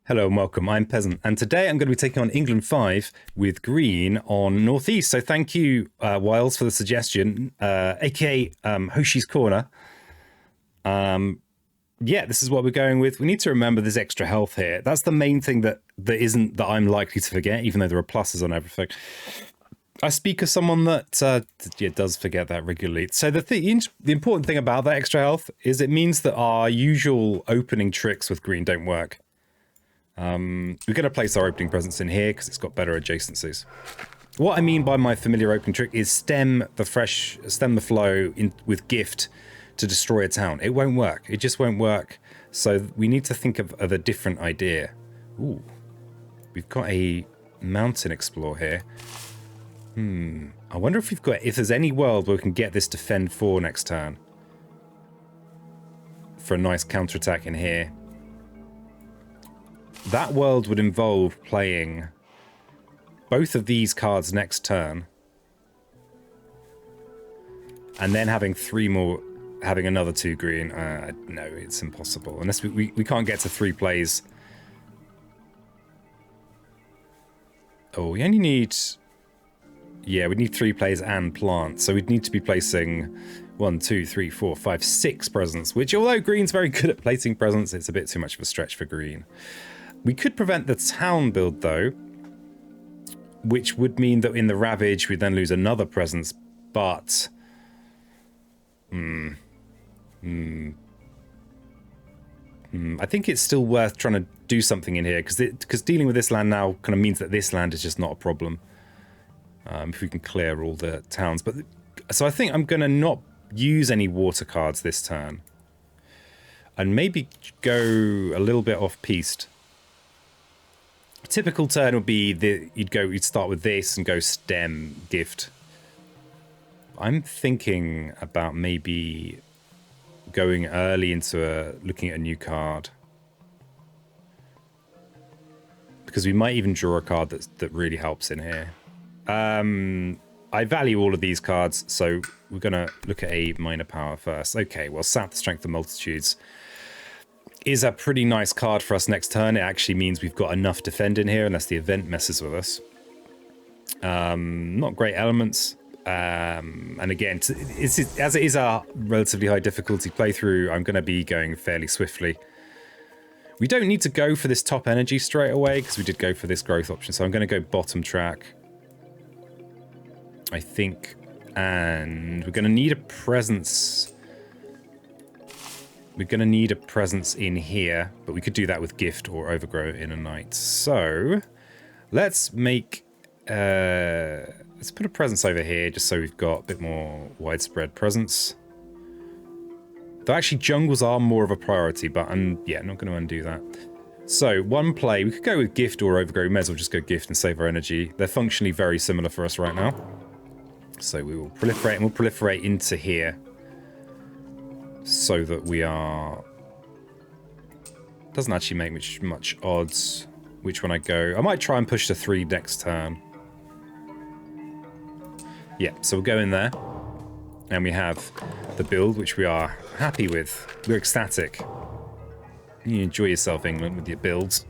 Hello and welcome, I'm Peasant, and today I'm going to be taking on England 5 with green on Northeast. So thank you, Wiles, for the suggestion, aka Hoshi's Corner. Yeah, this is what we're going with. We need to remember there's extra health here. That's the main thing that I'm likely to forget, even though there are pluses on everything. I speak as someone that does forget that regularly. So the important thing about that extra health is it means that our usual opening tricks with green don't work. We're going to place our opening presence in here because it's got better adjacencies. What I mean by my familiar opening trick is stem the flow with gift to destroy a town. It won't work. It just won't work. So we need to think of a different idea. Ooh, we've got a mountain explore here. I wonder if there's any world where we can get this defend 4 next turn for a nice counterattack in here. That world would involve playing both of these cards next turn and then having another 2 green. No, it's impossible. Unless we can't get to 3 plays. Oh, we only need... Yeah, we need 3 plays and plant. So we'd need to be placing 1, 2, 3, 4, 5, 6 presents, which although green's very good at placing presents, it's a bit too much of a stretch for green. We could prevent the town build, though, which would mean that in the Ravage, we then lose another presence, but... I think it's still worth trying to do something in here, because dealing with this land now kind of means that this land is just not a problem. If we can clear all the towns. So I think I'm going to not use any water cards this turn. And maybe go a little bit off-piste. A typical turn would be you'd start with this and go stem gift. I'm thinking about maybe going early into looking at a new card, because we might even draw a card that really helps in here. I value all of these cards, so we're gonna look at a minor power first. Okay, well, Sap the Strength of Multitudes is a pretty nice card for us next turn. It actually means we've got enough defend in here, unless the event messes with us. Not great elements. And again, as it is a relatively high difficulty playthrough, I'm going to be going fairly swiftly. We don't need to go for this top energy straight away, because we did go for this growth option. So I'm going to go bottom track, I think. And we're going to need a presence. We're going to need a presence in here, but we could do that with gift or overgrow in a night. So let's make... let's put a presence over here, just so we've got a bit more widespread presence. Though actually jungles are more of a priority, but I'm not going to undo that. So 1 play, we could go with gift or overgrow. We may as well just go gift and save our energy. They're functionally very similar for us right now. So we will proliferate, and we'll proliferate into here, so that we are... Doesn't actually make much odds which one I go. I might try and push to 3 next turn. Yeah, so we'll go in there, and we have the build, which we are happy with. We're ecstatic. You enjoy yourself, England, with your builds.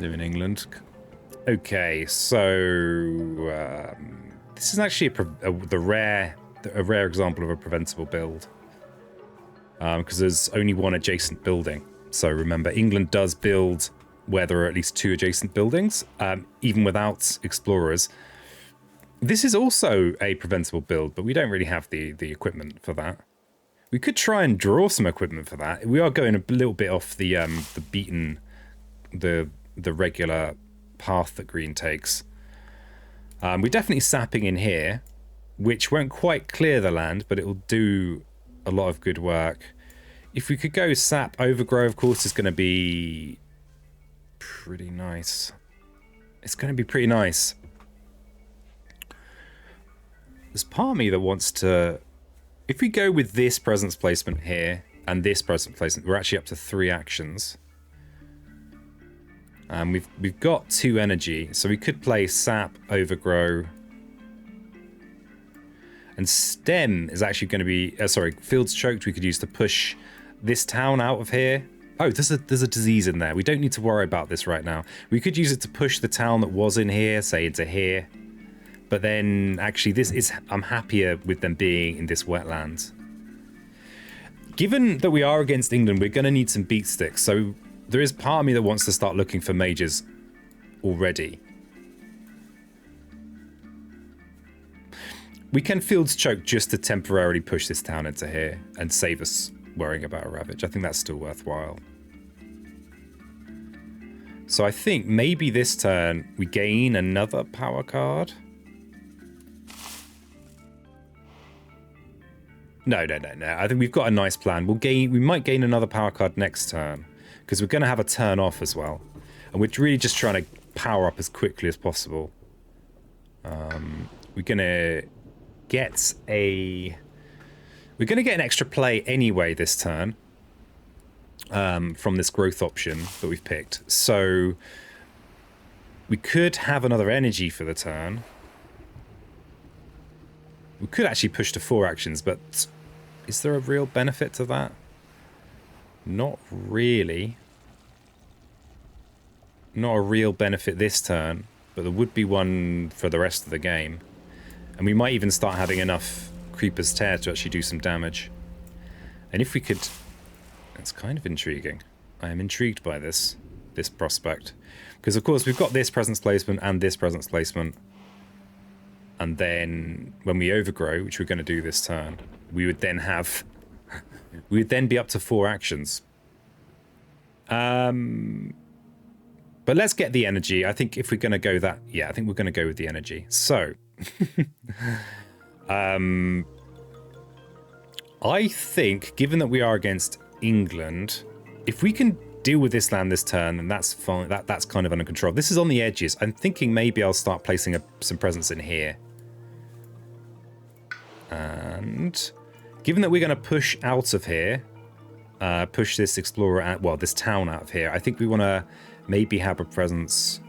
Live in England. Okay, so this is actually a rare example of a preventable build, because there's only 1 adjacent building. So remember, England does build where there are at least 2 adjacent buildings, even without explorers. This is also a preventable build, but we don't really have the equipment for that. We could try and draw some equipment for that. We are going a little bit off the beaten, the regular path that green takes. We're definitely sapping in here, which won't quite clear the land, but it will do a lot of good work. If we could go sap overgrow, of course, it's going to be pretty nice. It's going to be pretty nice. There's part of me that wants to... If we go with this presence placement here and this presence placement, we're actually up to 3 actions. We've got 2 energy, so we could play sap, overgrow, and stem is actually going to be... sorry, field's choked we could use to push this town out of here Oh, there's a disease in there. We don't need to worry about this right now. We could use it to push the town that was in here, say, into here. But then, actually, I'm happier with them being in this wetland. Given that we are against England, we're going to need some beat sticks. So there is part of me that wants to start looking for mages already. We can Fields Choke just to temporarily push this town into here and save us worrying about a Ravage. I think that's still worthwhile. So I think maybe this turn we gain another power card. No. I think we've got a nice plan. We might gain another power card next turn because we're going to have a turn off as well. And we're really just trying to power up as quickly as possible. We're going to get an extra play anyway this turn from this growth option that we've picked. So we could have another energy for the turn. We could actually push to 4 actions, but is there a real benefit to that? Not really. Not a real benefit this turn, but there would be one for the rest of the game. And we might even start having enough Creeper's Tear to actually do some damage. And if we could... That's kind of intriguing. I am intrigued by this prospect. Because, of course, we've got this presence placement and this presence placement. And then when we overgrow, which we're going to do this turn, we would then have... we would then be up to 4 actions. But let's get the energy. I think if we're going to go that... Yeah, I think we're going to go with the energy. So... I think, given that we are against England, if we can deal with this land this turn, then that's fine. That's kind of under control. This is on the edges. I'm thinking maybe I'll start placing some presence in here. And given that we're going to push out of here, push this explorer out, well, this town out of here, I think we want to maybe have a presence.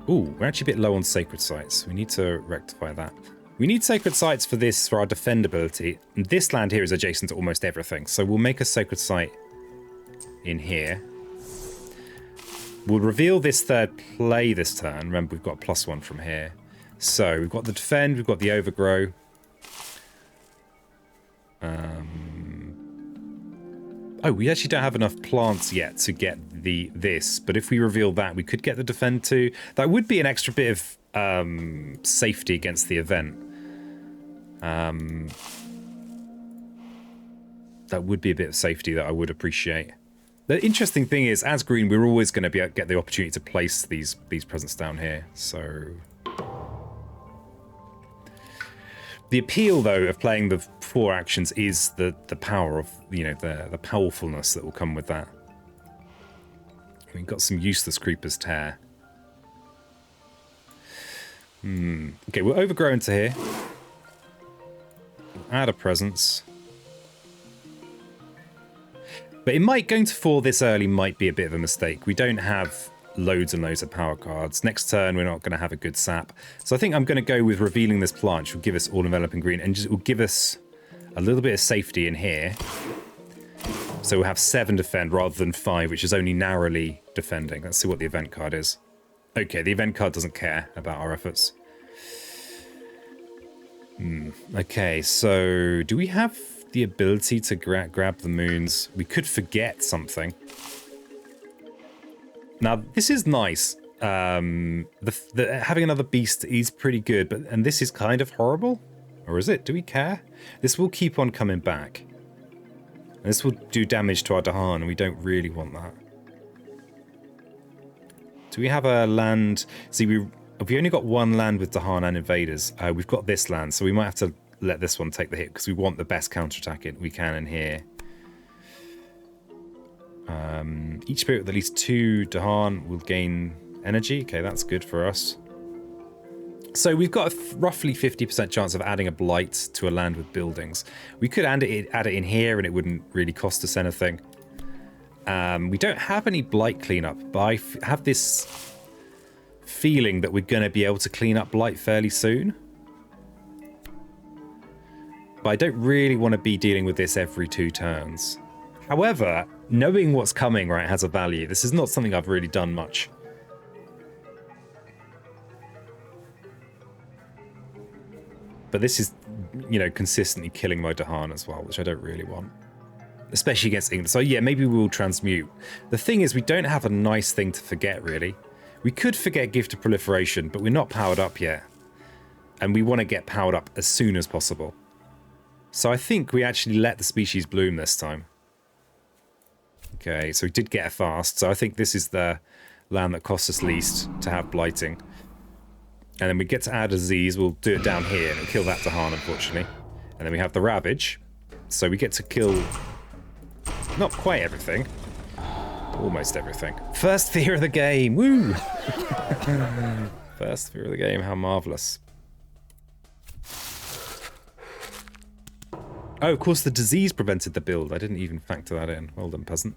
Ooh, we're actually a bit low on sacred sites. We need to rectify that. We need sacred sites for this, for our defendability. And this land here is adjacent to almost everything. So we'll make a sacred site in here. We'll reveal this third play this turn. Remember, we've got +1 from here. So we've got the defend, we've got the overgrow. Oh, we actually don't have enough plants yet to get this, but if we reveal that, we could get the defend too. That would be an extra bit of safety against the event. That would be a bit of safety that I would appreciate. The interesting thing is, as green, we're always going to get the opportunity to place these presents down here. So the appeal, though, of playing the 4 actions is the power of, you know, the powerfulness that will come with that. We've got some useless Creeper's Tear. Okay, we'll overgrow into here. We'll add a presence. But it might, going to 4 this early might be a bit of a mistake. We don't have loads and loads of power cards. Next turn, we're not going to have a good sap. So I think I'm going to go with revealing this plant, which will give us all enveloping green, and just will give us a little bit of safety in here. So we'll have 7 defend rather than 5, which is only narrowly defending. Let's see what the event card is. Okay, the event card doesn't care about our efforts. Okay, so do we have the ability to grab the moons? We could forget something. Now, this is nice. Having another beast is pretty good, and this is kind of horrible. Or is it? Do we care? This will keep on coming back. And this will do damage to our Dahan, and we don't really want that. Do we have a land? See, we only got 1 land with Dahan and invaders. We've got this land, so we might have to let this one take the hit because we want the best counterattack we can in here. Each spirit with at least 2 Dahan will gain energy. Okay, that's good for us. So we've got a roughly 50% chance of adding a blight to a land with buildings. We could add it in here and it wouldn't really cost us anything. We don't have any blight cleanup, but I have this feeling that we're going to be able to clean up blight fairly soon. But I don't really want to be dealing with this every 2 turns. However, knowing what's coming, right, has a value. This is not something I've really done much. But this is, you know, consistently killing my Dahan as well, which I don't really want. Especially against England. So yeah, maybe we will transmute. The thing is, we don't have a nice thing to forget, really. We could forget Gift of Proliferation, but we're not powered up yet. And we want to get powered up as soon as possible. So I think we actually let the species bloom this time. Okay, so we did get it fast. So I think this is the land that costs us least to have blighting. And then we get to add a disease. We'll do it down here and kill that Dahan, unfortunately. And then we have the Ravage. So we get to kill not quite everything. Almost everything. First fear of the game. Woo! First fear of the game. How marvellous. Oh, of course, the disease prevented the build. I didn't even factor that in. Well done, peasant.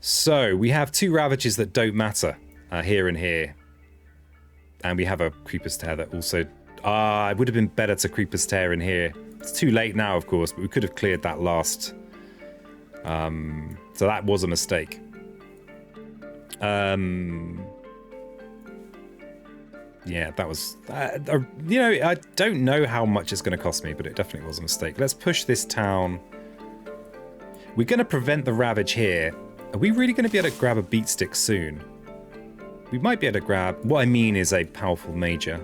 So, we have 2 Ravages that don't matter. Here and here. And we have a Creeper's Tear that also... it would have been better to Creeper's Tear in here. It's too late now, of course, but we could have cleared that last. So that was a mistake. Yeah, that was... you know, I don't know how much it's going to cost me, but it definitely was a mistake. Let's push this town. We're going to prevent the Ravage here. Are we really going to be able to grab a beat stick soon? We might be able to grab... What I mean is a powerful major.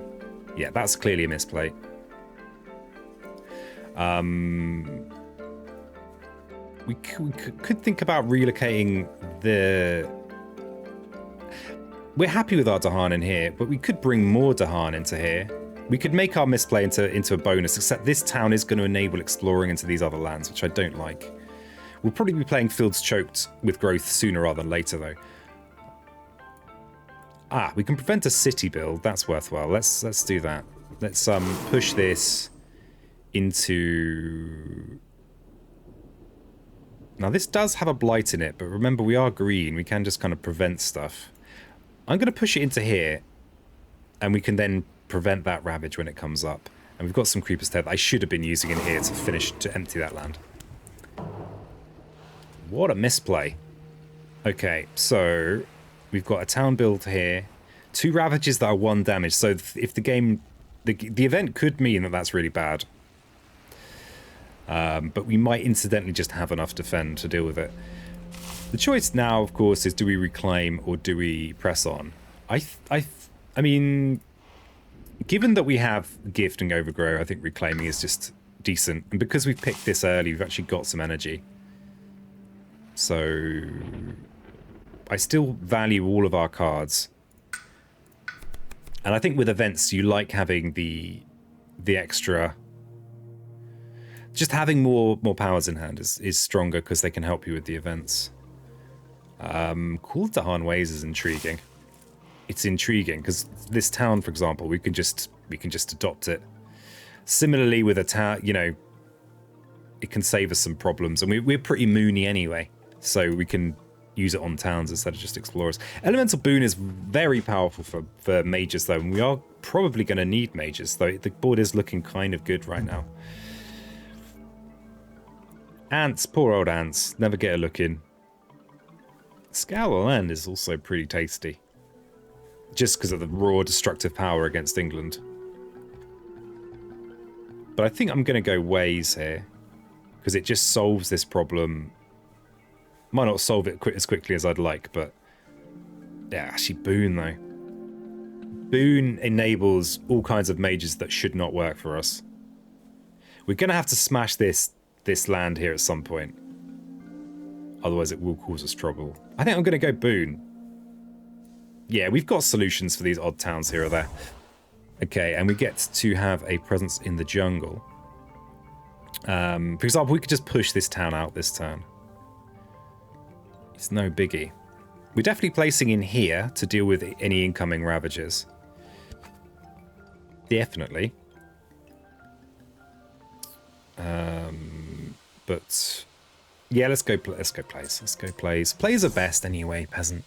Yeah, that's clearly a misplay. We could think about relocating the... We're happy with our Dahan in here, but we could bring more Dahan into here. We could make our misplay into a bonus, except this town is going to enable exploring into these other lands, which I don't like. We'll probably be playing Fields Choked with growth sooner rather than later, though. We can prevent a city build. That's worthwhile. Let's do that. Let's push this into... Now, this does have a blight in it, but remember, we are green. We can just kind of prevent stuff. I'm going to push it into here, and we can then prevent that Ravage when it comes up. And we've got some Creeper's Tear that I should have been using in here to empty that land. What a misplay. Okay, so we've got a town build here. 2 Ravages that are 1 damage. So if the game... The event could mean that that's really bad. But we might incidentally just have enough defend to deal with it. The choice now, of course, is do we reclaim or do we press on? I mean, given that we have Gift and Overgrow, I think reclaiming is just decent. And because we've picked this early, we've actually got some energy. So I still value all of our cards. And I think with events, you like having the extra... Just having more powers in hand is stronger because they can help you with the events. Cool Dahan Ways is intriguing. It's intriguing because this town, for example, we can just adopt it. Similarly with a town, you know, it can save us some problems, and we're pretty moony anyway, so we can use it on towns instead of just explorers. Elemental Boon is very powerful for mages though, and we are probably going to need mages, though the board is looking kind of good right now. Ants, poor old ants, never get a look in. Scour Land is also pretty tasty. Just because of the raw destructive power against England. But I think I'm going to go Ways here. Because it just solves this problem. Might not solve it as quickly as I'd like, but... Yeah, actually Boon though. Boon enables all kinds of mages that should not work for us. We're going to have to smash this land here at some point. Otherwise it will cause us trouble. I think I'm going to go Boon. Yeah, we've got solutions for these odd towns here or there. Okay, and we get to have a presence in the jungle. For example, we could just push this town out this turn. It's no biggie. We're definitely placing in here to deal with any incoming Ravages. Definitely. But yeah, let's go plays. Let's go plays. Plays are best anyway, peasant.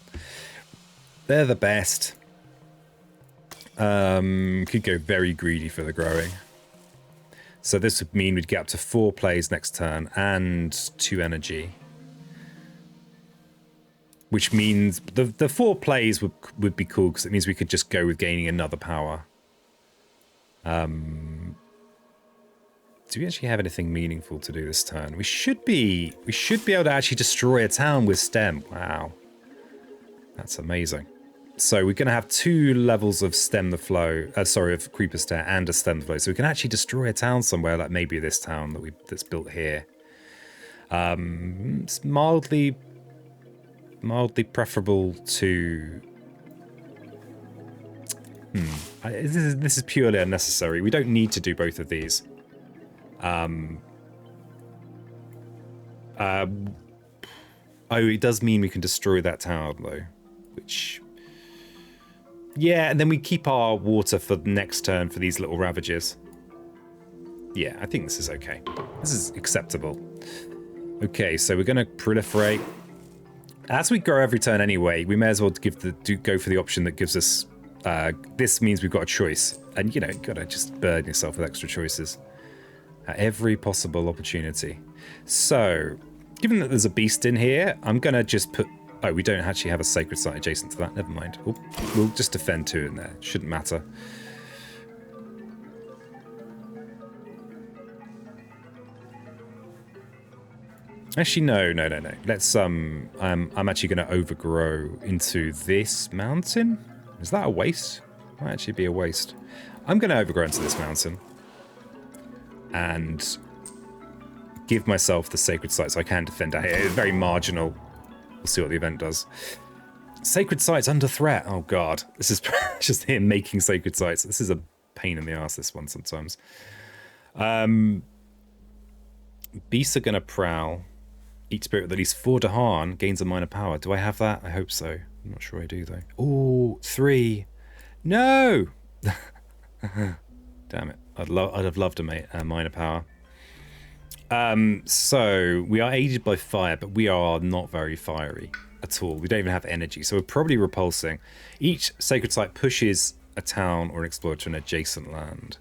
They're the best. Could go very greedy for the growing. So this would mean we'd get up to 4 plays next turn and 2 energy. which means the 4 plays would be cool because it means we could just go with gaining another power. Do we actually have anything meaningful to do this turn? We should be able to actually destroy a town with stem. Wow. That's amazing. So we're going to have 2 levels of stem the flow, of creeper stare and a stem the flow. So we can actually destroy a town somewhere, like maybe this town that's built here. It's mildly preferable to... This is purely unnecessary. We don't need to do both of these. Oh, it does mean we can destroy that tower, though. Which... Yeah, and then we keep our water for the next turn for these little ravages. Yeah, I think this is okay. This is acceptable. Okay, so we're going to proliferate. As we grow every turn anyway, we may as well go for the option that gives us... this means we've got a choice. And, you know, you've got to just burden yourself with extra choices. At every possible opportunity. So, given that there's a beast in here, I'm going to just put... Oh, we don't actually have a sacred site adjacent to that. Never mind. We'll just defend 2 in there. Shouldn't matter. Actually, no. Let's, I'm actually going to overgrow into this mountain. Is that a waste? Might actually be a waste. I'm going to overgrow into this mountain. And give myself the sacred site so I can defend out here. It's very marginal. We'll see what the event does. Sacred sites under threat. Oh god, this is just him making sacred sites. This is a pain in the ass, this one sometimes. Beasts are gonna prowl. Each spirit with at least 4 Dahan gains a minor power. Do I have that? I hope so. I'm not sure I do though. Oh, 3. No. Damn it. I'd have loved a minor power. So we are aided by fire, but we are not very fiery at all. We don't even have energy, so we're probably repulsing. Each sacred site pushes a town or an explorer to an adjacent land.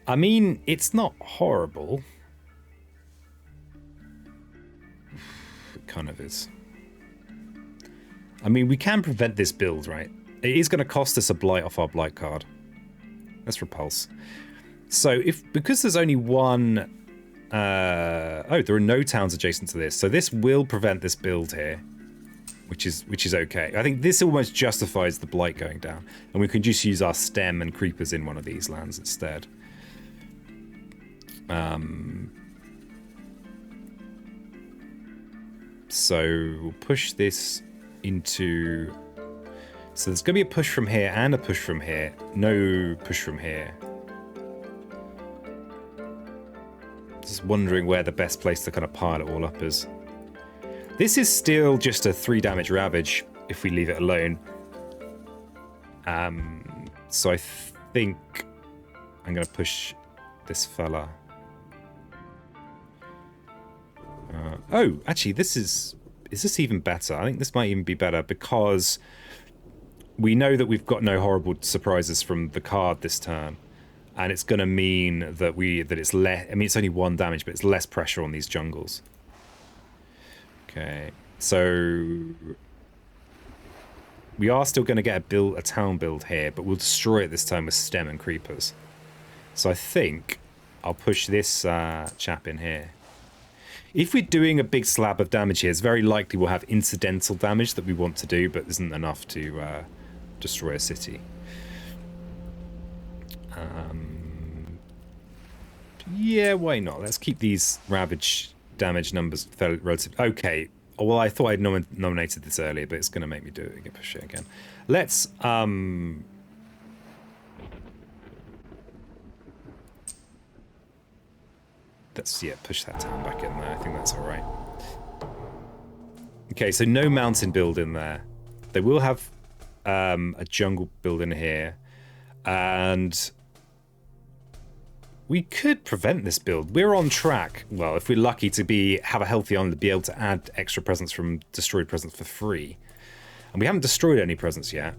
I mean, it's not horrible. It kind of is. I mean, we can prevent this build, right? It is going to cost us a blight off our blight card. Let's repulse. So because there's only one... oh, there are no towns adjacent to this, so this will prevent this build here, which is okay. I think this almost justifies the blight going down, and we can just use our stem and creepers in one of these lands instead. So we'll push this into... So there's going to be a push from here and a push from here. No push from here. Just wondering where the best place to kind of pile it all up is. This is still just a 3 damage ravage if we leave it alone. So I think I'm going to push this fella. Oh, actually, is this even better? I think this might even be better because we know that we've got no horrible surprises from the card this turn. And it's going to mean that it's less... I mean, it's only 1 damage, but it's less pressure on these jungles. Okay. So... We are still going to get a town build here, but we'll destroy it this time with stem and creepers. So I think I'll push this chap in here. If we're doing a big slab of damage here, it's very likely we'll have incidental damage that we want to do, but isn't enough to destroy a city. Yeah, why not? Let's keep these ravage damage numbers fairly relative. Okay. Well, I thought I'd nominated this earlier, but it's going to make me do it again. Push it again. Let's push that town back in there. I think that's all right. Okay, so no mountain build in there. They will have a jungle build in here, and we could prevent this build. We're on track. Well, if we're lucky to have a healthy island to be able to add extra presents from destroyed presents for free. And we haven't destroyed any presents yet.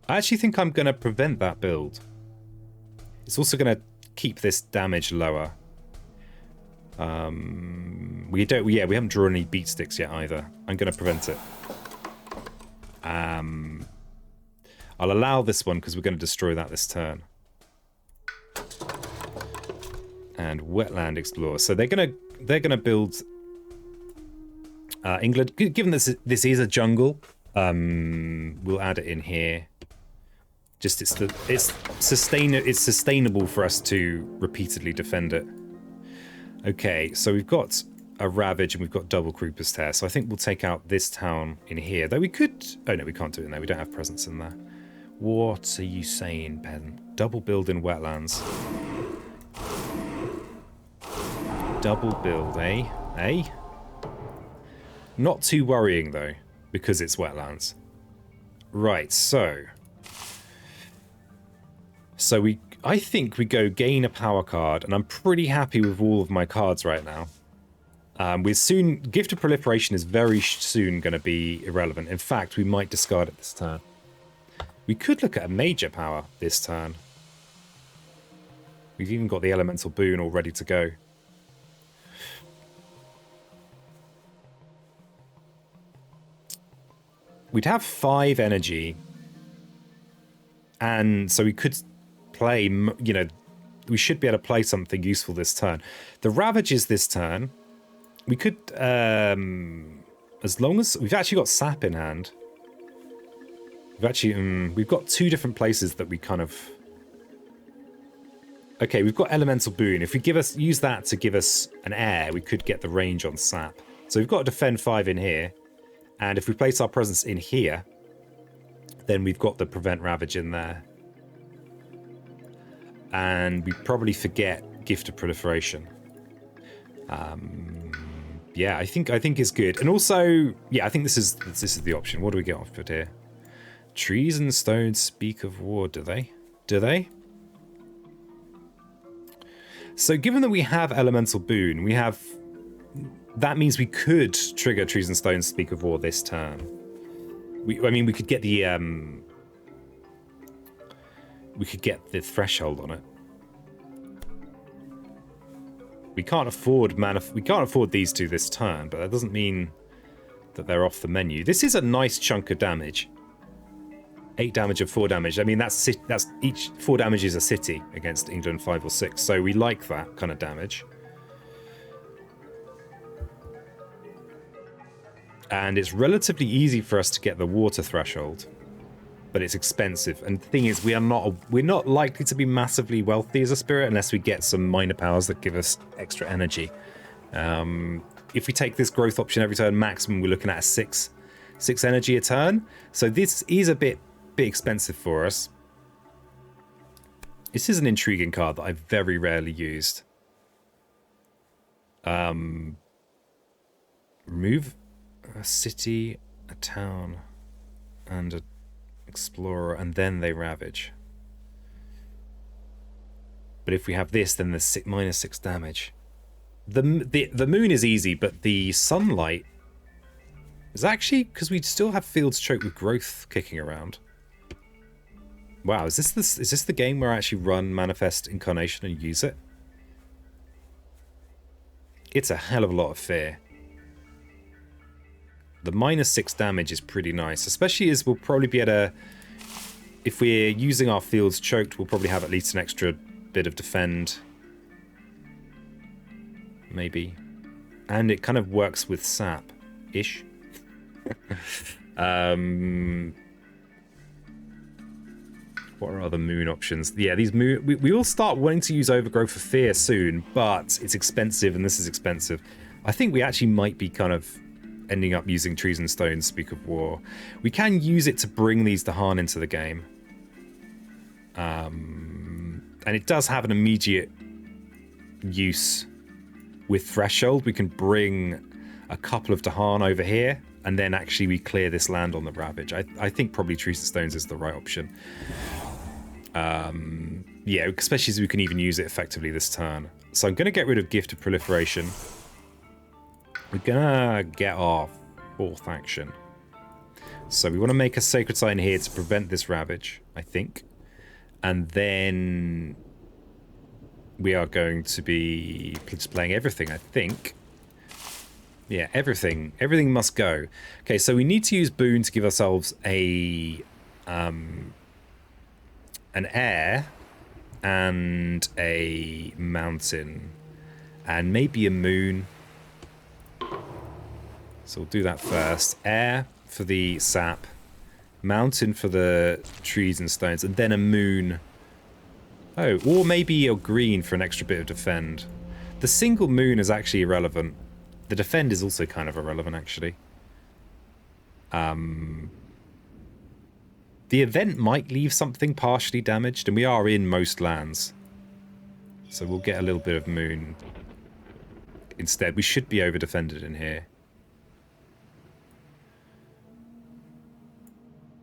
I actually think I'm going to prevent that build. It's also going to keep this damage lower. We don't. Yeah, we haven't drawn any beat sticks yet either. I'm going to prevent it. I'll allow this one because we're going to destroy that this turn. And wetland explorer. So they're gonna build England. Given this is a jungle, we'll add it in here. Just it's sustainable for us to repeatedly defend it. Okay, so we've got a ravage and we've got double creepers tear. So I think we'll take out this town in here. Though we could. Oh no, we can't do it in there. We don't have presence in there. What are you saying, Ben? Double build in wetlands. Double build, eh? Eh? Not too worrying, though, because it's wetlands. Right, so... I think we go gain a power card, and I'm pretty happy with all of my cards right now. Gift of Proliferation is very soon going to be irrelevant. In fact, we might discard it this turn. We could look at a major power this turn. We've even got the Elemental Boon all ready to go. We'd have 5 energy, and so we could play, you know, we should be able to play something useful this turn. The Ravages this turn, we could, as long as, we've actually got Sap in hand. We've got 2 different places that we kind of, okay, we've got Elemental Boon. If we use that to give us an air, we could get the range on Sap. So we've got to defend 5 in here. And if we place our presence in here, then we've got the Prevent Ravage in there. And we probably forget Gift of Proliferation. Yeah, I think it's good. And also, yeah, I think this is the option. What do we get off it here? Trees and stones speak of war, do they? Do they? So given that we have Elemental Boon, that means we could trigger Trees and Stones Speak of War this turn. I mean, we could get the threshold on it. We can't afford these 2 this turn, but that doesn't mean that they're off the menu. This is a nice chunk of damage. 8 damage of 4 damage. I mean, that's each 4 damage is a city against England 5 or 6. So we like that kind of damage. And it's relatively easy for us to get the water threshold, but it's expensive. And the thing is, we're not likely to be massively wealthy as a spirit unless we get some minor powers that give us extra energy. If we take this growth option every turn, maximum, we're looking at a 6 energy a turn. So this is a bit expensive for us. This is an intriguing card that I've very rarely used. Remove a city, a town, and an explorer, and then they ravage. But if we have this, then there's -6 damage. The moon is easy, but the sunlight is actually, because we still have fields choked with growth kicking around. Wow, is this the game where I actually run Manifest Incarnation and use it? It's a hell of a lot of fear. The -6 damage is pretty nice, especially as we'll probably be able to, if we're using our fields choked, we'll probably have at least an extra bit of defend. Maybe. And it kind of works with sap-ish. What are other moon options? Yeah, these moon... We will start wanting to use Overgrowth for Fear soon, but it's expensive, and this is expensive. I think we actually might be kind of ending up using Trees and Stones Speak of War. We can use it to bring these Dahan into the game. And it does have an immediate use with Threshold. We can bring a couple of Dahan over here, and then actually we clear this land on the Ravage. I think probably Trees and Stones is the right option. Yeah, especially as we can even use it effectively this turn. So I'm going to get rid of Gift of Proliferation. We're gonna get our 4th action. So we want to make a Sacred Sign here to prevent this Ravage, I think. And then we are going to be displaying everything, I think. Yeah, everything. Everything must go. Okay, so we need to use boon to give ourselves a an air and a mountain and maybe a moon. So we'll do that first. Air for the sap, mountain for the trees and stones, and then a moon. Oh, or maybe a green for an extra bit of defend. The single moon is actually irrelevant. The defend is also kind of irrelevant, actually. The event might leave something partially damaged, and we are in most lands. So we'll get a little bit of moon. Instead, we should be over-defended in here.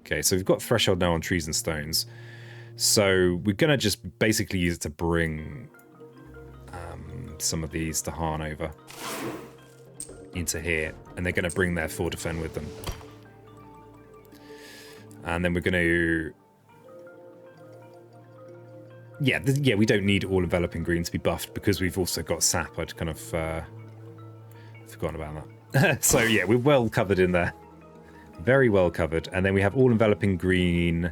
Okay, so we've got threshold now on trees and stones. So we're going to just basically use it to bring some of these to Dahan over into here. And they're going to bring their 4 defend with them. And then we're going to... Yeah, we don't need all enveloping green to be buffed because we've also got sap. I'd kind of forgotten about that. So yeah, we're well covered in there. Very well covered. And then we have all enveloping green,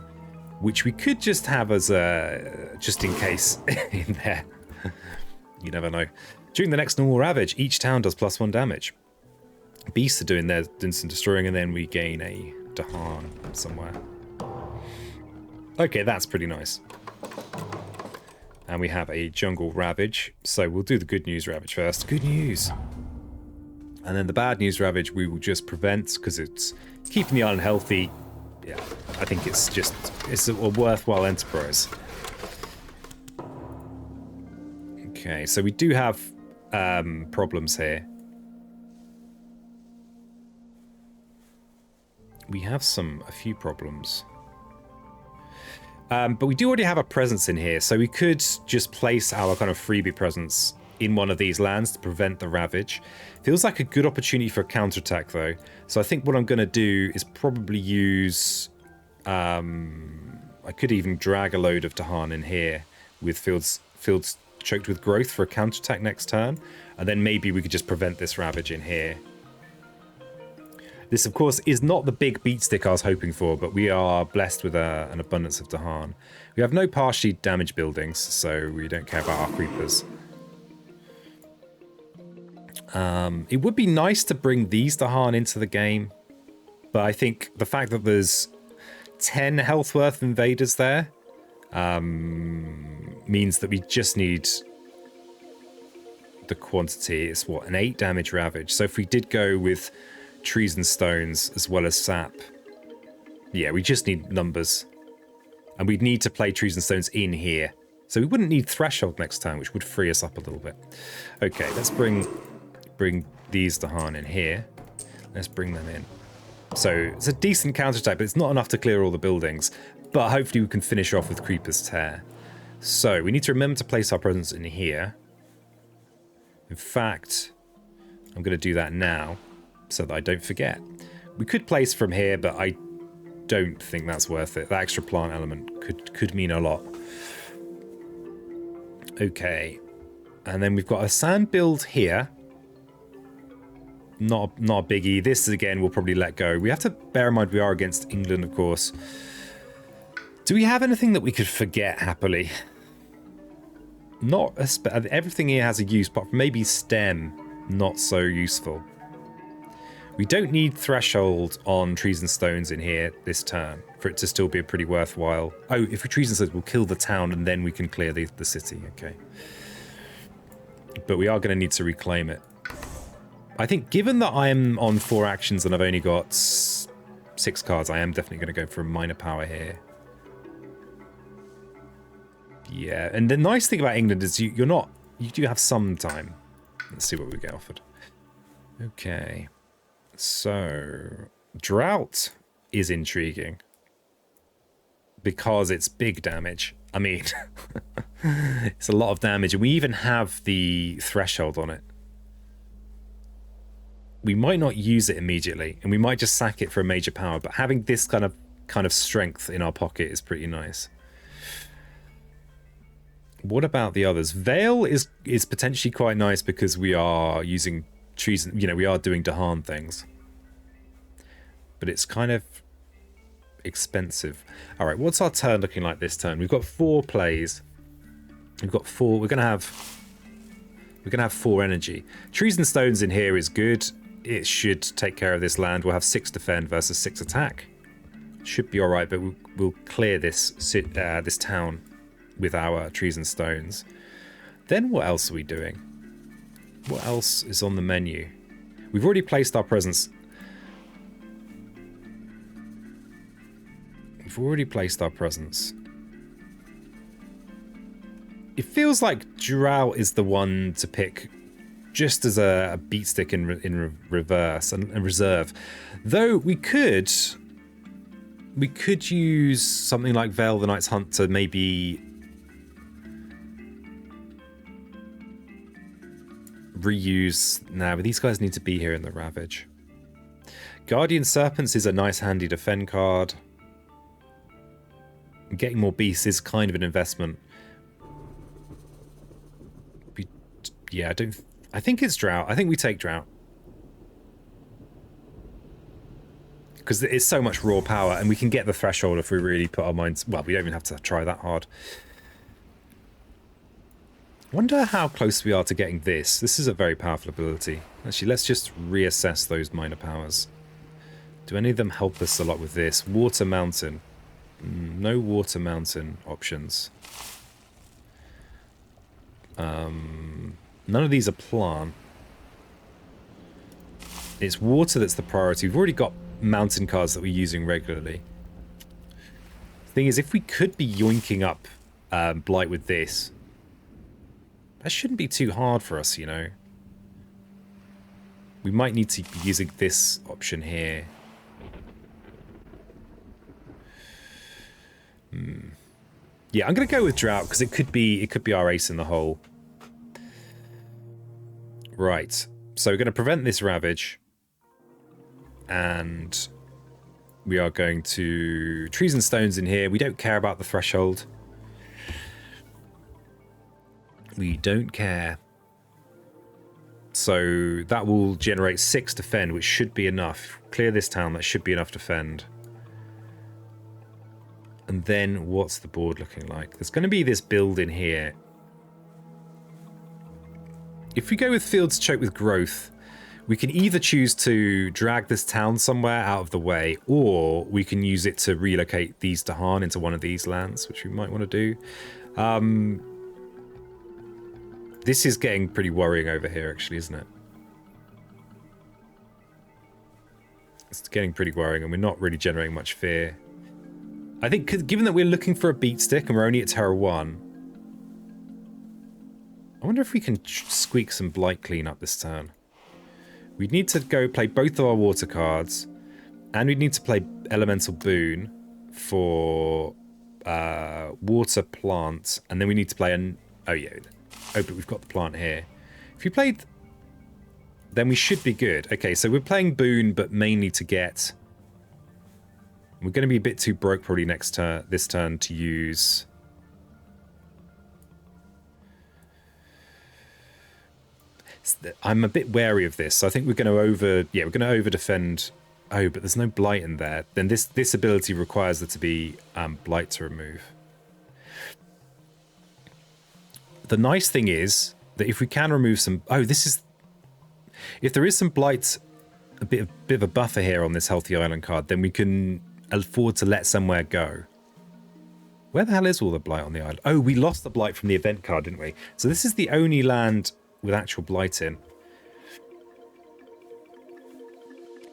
which we could just have as a just in case in there. You never know. During the next normal ravage, each town does +1 damage. Beasts are doing their instant destroying, and then we gain a Dahan somewhere. Okay, that's pretty nice. And we have a jungle ravage. So we'll do the good news ravage first. Good news. And then the bad news ravage we will just prevent because it's keeping the island healthy. Yeah, I think it's a worthwhile enterprise. Okay, so we do have problems here. We have a few problems. But we do already have a presence in here, so we could just place our kind of freebie presence in one of these lands to prevent the ravage. Feels like a good opportunity for a counterattack, though. So I think what I'm going to do is probably use... I could even drag a load of Dahan in here with fields choked with growth for a counterattack next turn, and then maybe we could just prevent this ravage in here. This, of course, is not the big beat stick I was hoping for, but we are blessed with an abundance of Dahan. We have no partially damaged buildings, so we don't care about our creepers. It would be nice to bring these Dahan into the game, but I think the fact that there's 10 health worth invaders there means that we just need the quantity. It's what, an 8 damage ravage. So if we did go with trees and stones as well as sap, yeah, we just need numbers, and we'd need to play trees and stones in here, so we wouldn't need threshold next time, which would free us up a little bit. Okay, let's bring these Dahan in here. Let's bring them in. So it's a decent counterattack, but it's not enough to clear all the buildings, but hopefully we can finish off with Creeper's Tear. So we need to remember to place our presence in here. In fact, I'm going to do that now so that I don't forget. We could place from here, but I don't think that's worth it. That extra plant element could mean a lot. Okay, and then we've got a sand build here. Not a biggie. This again we'll probably let go. We have to bear in mind we are against England, of course. Do we have anything that we could forget happily? Not everything here has a use, but maybe stem, not so useful. We don't need threshold on trees and stones in here this turn for it to still be a pretty worthwhile. Oh, if we trees and stones, we'll kill the town and then we can clear the city. Okay. But we are going to need to reclaim it. I think given that I am on 4 actions and I've only got 6 cards, I am definitely going to go for a minor power here. Yeah, and the nice thing about England is you do have some time. Let's see what we get offered. Okay. So, drought is intriguing because it's big damage. I mean, it's a lot of damage, and we even have the threshold on it. We might not use it immediately, and we might just sack it for a major power, but having this kind of strength in our pocket is pretty nice. What about the others? Vale is potentially quite nice because we are using trees. You know, we are doing Dahan things, but it's kind of expensive. All right, what's our turn looking like this turn? We've got 4 plays. We've got 4. We're gonna have 4 energy. Trees and stones in here is good. It should take care of this land. We'll have 6 defend versus 6 attack. Should be all right, but we'll clear this this town with our trees and stones. Then what else are we doing? What else is on the menu? We've already placed our presence. We've already placed our presence. It feels like Drought is the one to pick just as a beat stick in reverse and reserve. Though we could use something like Vale the Night's Hunt to maybe reuse. Nah, but these guys need to be here in the Ravage. Guardian Serpents is a nice handy defend card. Getting more beasts is kind of an investment. Yeah, I think it's Drought. I think we take Drought. Because it's so much raw power, and we can get the threshold if we really put our minds... Well, we don't even have to try that hard. Wonder how close we are to getting this. This is a very powerful ability. Actually, let's just reassess those minor powers. Do any of them help us a lot with this? Water Mountain. No Water Mountain options. None of these are plant. It's water that's the priority. We've already got mountain cards that we're using regularly. The thing is, if we could be yoinking up Blight with this, that shouldn't be too hard for us, you know. We might need to be using this option here. Yeah, I'm gonna go with Drought because it could be our ace in the hole. Right, so we're going to prevent this Ravage, and we are going to trees and stones in here. We don't care about the threshold. We don't care. So that will generate 6 defend, which should be enough. Clear this town, that should be enough defend. And then what's the board looking like? There's going to be this build in here. If we go with Fields Choke with Growth, we can either choose to drag this town somewhere out of the way, or we can use it to relocate these Dahan into one of these lands, which we might want to do. This is getting pretty worrying over here, actually, isn't it? It's getting pretty worrying, and we're not really generating much fear. I think, given that we're looking for a beat stick and we're only at Terra 1, I wonder if we can squeak some Blight clean up this turn. We'd need to go play both of our water cards, and we'd need to play Elemental Boon for water plant, and then we need to play an... Oh, yeah. Oh, but we've got the plant here. If you played... Then we should be good. Okay, so we're playing Boon, but mainly to get... We're going to be a bit too broke probably this turn to use... I'm a bit wary of this. So I think we're going to over defend. Oh, but there's no Blight in there. Then this ability requires there to be Blight to remove. The nice thing is that if we can remove some... Oh, this is... If there is some Blight, a bit of a buffer here on this Healthy Island card, then we can afford to let somewhere go. Where the hell is all the Blight on the island? Oh, we lost the Blight from the event card, didn't we? So this is the only land with actual Blight in.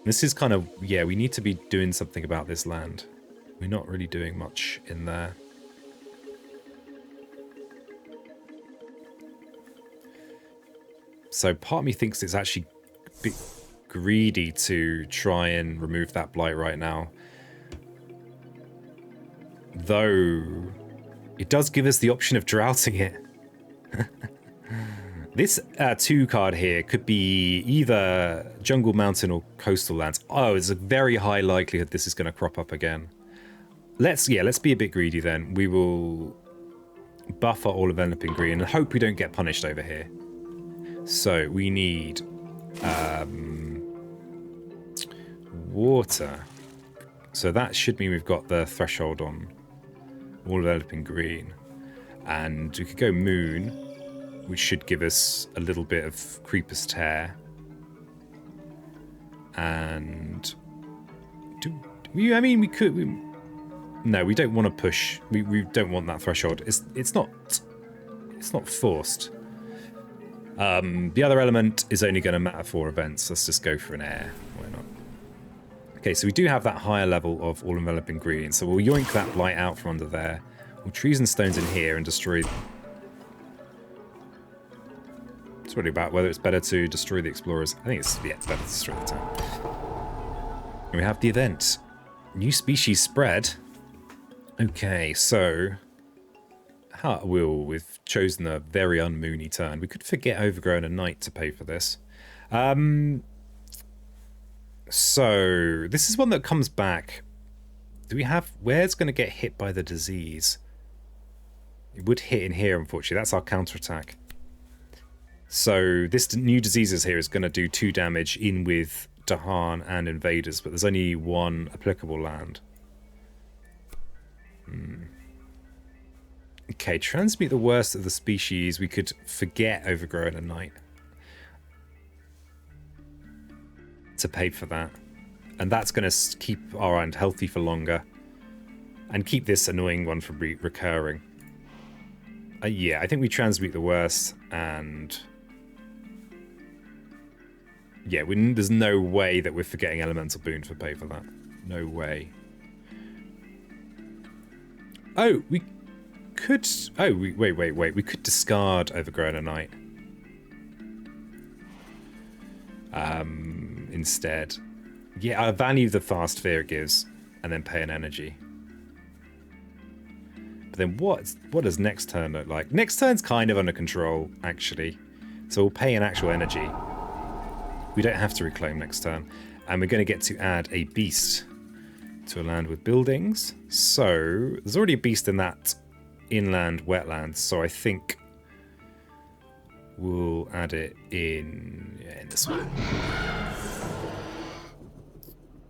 This is kind of... Yeah, we need to be doing something about this land. We're not really doing much in there. So part of me thinks it's actually a bit greedy to try and remove that Blight right now. Though, it does give us the option of droughting it. This 2 card here could be either Jungle, Mountain, or Coastal Lands. Oh, there's a very high likelihood this is going to crop up again. Let's be a bit greedy then. We will buff our all-enveloping green, and hope we don't get punished over here. So we need water. So that should mean we've got the threshold on all-enveloping green. And we could go moon, which should give us a little bit of creeper's tear. And I mean, we could. No, we don't want to push. We don't want that threshold. It's not forced. The other element is only going to matter for events. Let's just go for an air. Why not? Okay, so we do have that higher level of all-enveloping green. So we'll yoink that light out from under there. We'll trees and stones in here and destroy. It's really about whether it's better to destroy the explorers. I think it's better to destroy the town. And we have the event. New species spread. Okay, so we've chosen a very unmoony turn. We could forget Overgrown and Night to pay for this. So this is one that comes back. Do we have where's going to get hit by the disease? It would hit in here, unfortunately. That's our counterattack. So this new diseases here is going to do 2 damage in with Dahan and invaders, but there's only 1 applicable land. Okay, transmute the worst of the species. We could forget Overgrown and Night to pay for that. And that's going to keep our end healthy for longer and keep this annoying one from recurring. Yeah, I think we transmute the worst, and yeah, there's no way that we're forgetting Elemental Boon for pay for that. No way. Oh, we could... Oh, wait. We could discard Overgrown at Night. Instead. Yeah, I value the fast fear it gives, and then pay an energy. But then what does next turn look like? Next turn's kind of under control, actually. So we'll pay an actual energy. We don't have to reclaim next turn. And we're going to get to add a beast to a land with buildings. So there's already a beast in that inland wetland. So I think we'll add it in this one.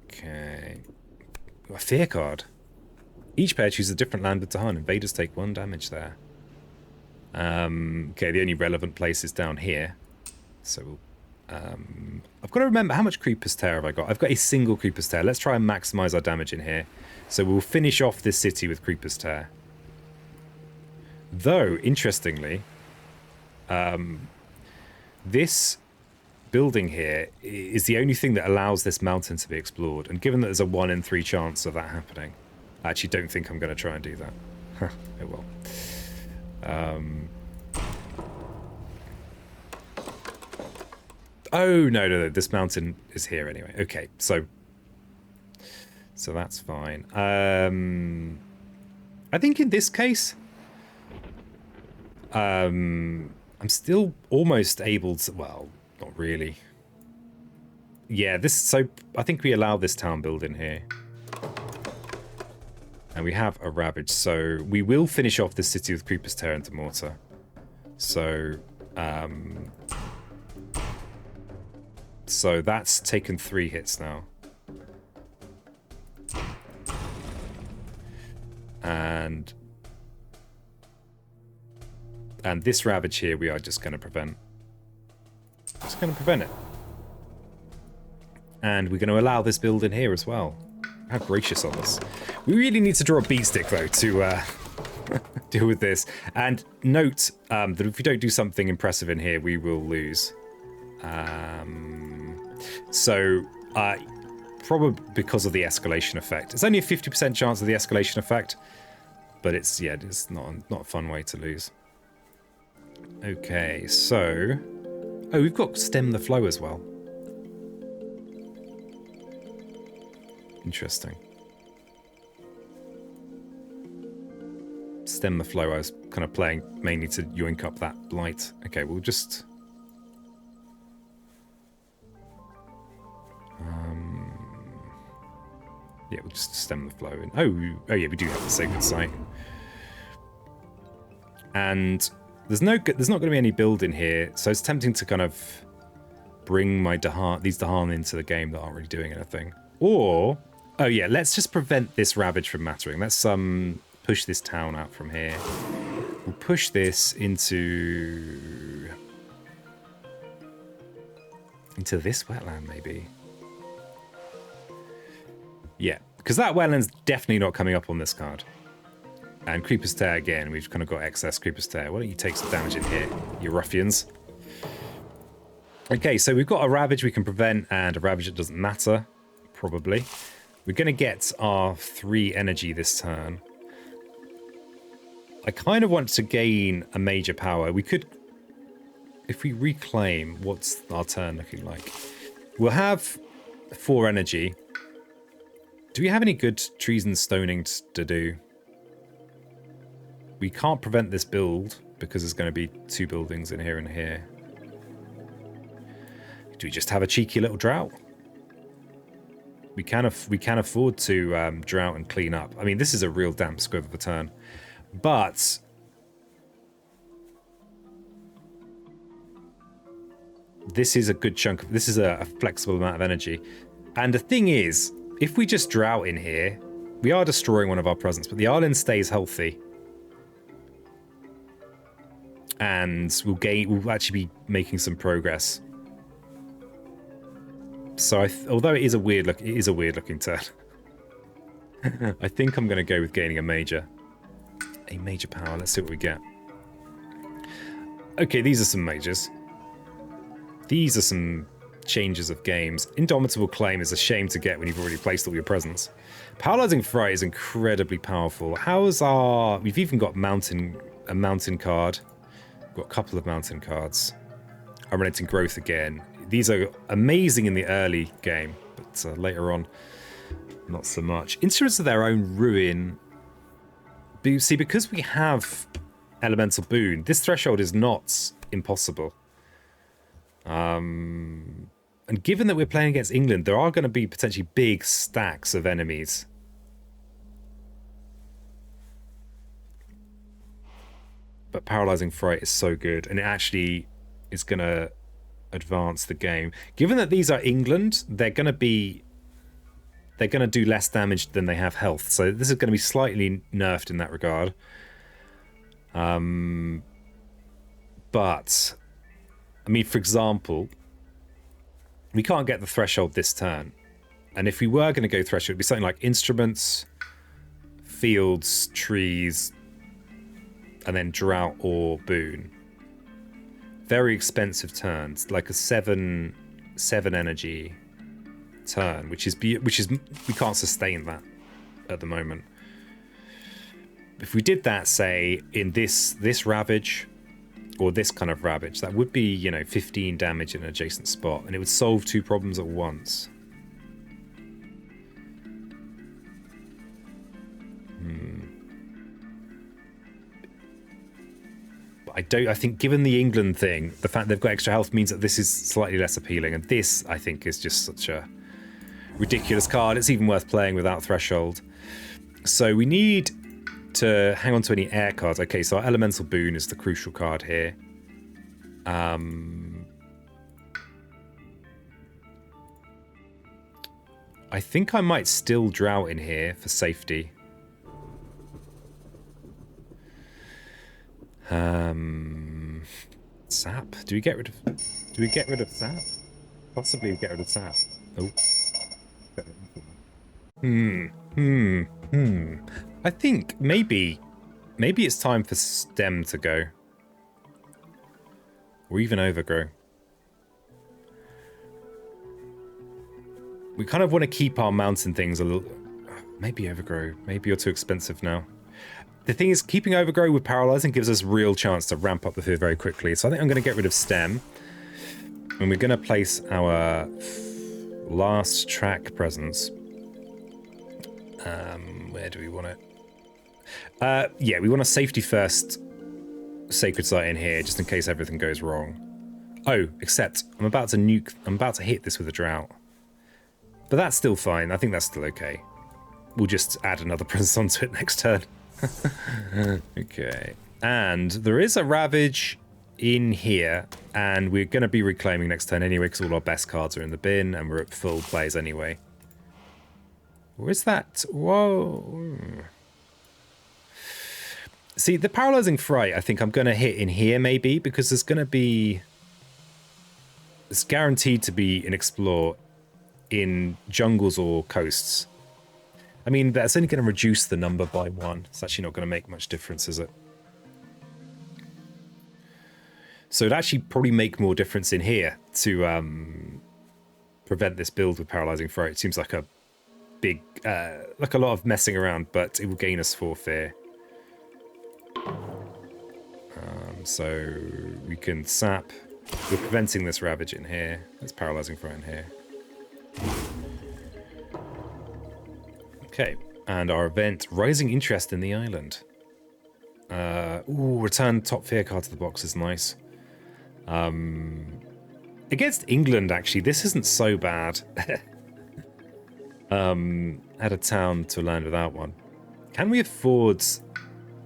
Okay. A fear card. Each player chooses a different land with Dahan. Invaders take 1 damage there. Okay, the only relevant place is down here. So I've got to remember, how much Creeper's Tear have I got? I've got a single Creeper's Tear. Let's try and maximize our damage in here. So we'll finish off this city with Creeper's Tear. Though, interestingly, this building here is the only thing that allows this mountain to be explored. And given that there's a 1 in 3 chance of that happening, I actually don't think I'm going to try and do that. Oh well. Oh, no, this mountain is here anyway. Okay, so that's fine. I think in this case, I'm still almost able to, well, not really. Yeah, so I think we allow this town building here. And we have a Ravage, so we will finish off this city with Creeper's Tear into Mortar. So, so that's taken 3 hits now. And this Ravage here we are just going to prevent. Just going to prevent it. And we're going to allow this build in here as well. How gracious of us. We really need to draw a beat stick, though, to deal with this. And note that if we don't do something impressive in here, we will lose. So, probably because of the escalation effect. It's only a 50% chance of the escalation effect, but it's not a fun way to lose. Okay, so... Oh, we've got Stem the Flow as well. Interesting. Stem the Flow, I was kind of playing mainly to yoink up that blight. Okay, we'll just... yeah, we'll just Stem the Flow. And oh yeah, we do have the Sacred Site. And there's not going to be any build in here, so it's tempting to kind of bring these Dahan into the game that aren't really doing anything. Or, oh yeah, let's just prevent this ravage from mattering. Let's push this town out from here. We'll push this into this wetland, maybe. Yeah, because that wetland's definitely not coming up on this card. And Creeper's Tear again, we've kind of got excess Creeper's Tear. Why don't you take some damage in here, you ruffians? Okay, so we've got a Ravage we can prevent and a Ravage that doesn't matter, probably. We're going to get our 3 energy this turn. I kind of want to gain a major power. We could, if we reclaim, what's our turn looking like? We'll have 4 energy. Do we have any good trees and stoning to do? We can't prevent this build because there's going to be 2 buildings in here and here. Do we just have a cheeky little drought? We can afford to drought and clean up. I mean, this is a real damp squib of a turn. But this is a good chunk. This is a flexible amount of energy. And the thing is, if we just drought in here, we are destroying one of our presents, but the island stays healthy. And we'll actually be making some progress. So although it is a weird looking turn. I think I'm going to go with gaining a major power. Let's see what we get. Okay, these are some majors. These are some changes of games. Indomitable Claim is a shame to get when you've already placed all your presents. Paralyzing Fright is incredibly powerful. We've even got a mountain card. We've got a couple of mountain cards. Unrelenting Growth again. These are amazing in the early game, but later on, not so much. Instruments of Their Own Ruin. See, because we have Elemental Boon, this threshold is not impossible. And given that we're playing against England, there are going to be potentially big stacks of enemies. But Paralyzing Fright is so good, and it actually is going to advance the game. Given that these are England, they're going to do less damage than they have health. So this is going to be slightly nerfed in that regard. But, I mean, for example, we can't get the threshold this turn. And if we were going to go threshold, it would be something like instruments, fields, trees, and then drought or boon. Very expensive turns, like a 7 energy turn, which is we can't sustain that at the moment. If we did that, say in this Ravage or this kind of Ravage, that would be 15 damage in an adjacent spot, and it would solve 2 problems at once. I think given the England thing, the fact they've got extra health means that this is slightly less appealing, and this I think is just such a ridiculous card. It's even worth playing without threshold. So we need to hang on to any air cards. Okay, so our Elemental Boon is the crucial card here. I think I might still drought in here for safety. Sap. Do we get rid of sap? Possibly get rid of sap. Oh. I think maybe it's time for stem to go. Or even overgrow. We kind of want to keep our mountain things a little... Maybe overgrow. Maybe you're too expensive now. The thing is, keeping overgrow with paralyzing gives us real chance to ramp up the field very quickly. So I think I'm going to get rid of stem. And we're going to place our last track presence. Where do we want it? Yeah, we want a safety first sacred site in here, just in case everything goes wrong. Oh, except I'm about to hit this with a drought. But that's still fine. I think that's still okay. We'll just add another presence onto it next turn. Okay. And there is a Ravage in here, and we're going to be reclaiming next turn anyway because all our best cards are in the bin and we're at full plays anyway. Where is that? Whoa. See, the Paralyzing Fright, I think I'm going to hit in here maybe because there's going to be... It's guaranteed to be an Explore in jungles or coasts. I mean, that's only going to reduce the number by 1. It's actually not going to make much difference, is it? So it'd actually probably make more difference in here to prevent this build with Paralyzing Fright. It seems like a big, like a lot of messing around, but it will gain us 4 fear. So we can sap. We're preventing this Ravage in here. There's Paralyzing Fright in here. Okay, and our event, Rising Interest in the Island. Ooh, return top fear card to the box is nice. Against England, actually, this isn't so bad. Add a town to a land without one. Can we afford...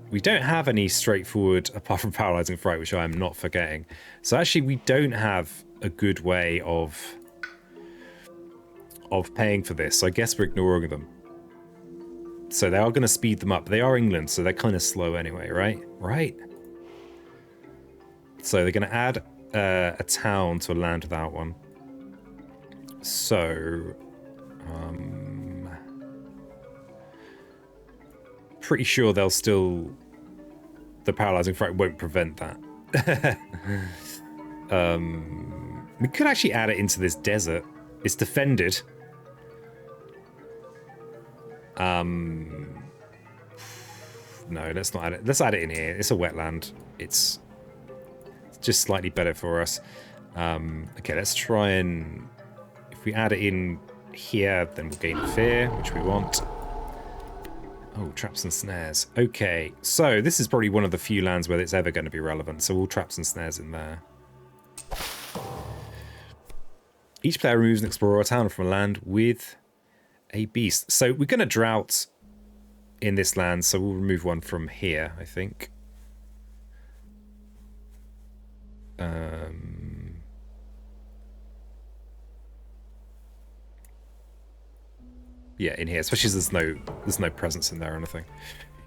We don't have any straightforward, apart from Paralyzing Fright, which I am not forgetting. So actually, we don't have a good way of paying for this. So I guess we're ignoring them. So they are going to speed them up. They are England, so they're kind of slow anyway, right? Right. So they're going to add a town to a land without one. So... pretty sure they'll still... The Paralyzing Fright won't prevent that. We could actually add it into this desert. It's defended. No, let's not add it. Let's add it in here. It's a wetland. It's just slightly better for us. Okay, let's try and... If we add it in here, then we'll gain fear, which we want. Oh, traps and snares. Okay, so this is probably one of the few lands where it's ever going to be relevant, so all traps and snares in there. Each player removes an explorer or town from a land with a beast. So we're going to drought in this land, so we'll remove one from here, I think. Yeah, in here, especially as there's no presence in there or anything.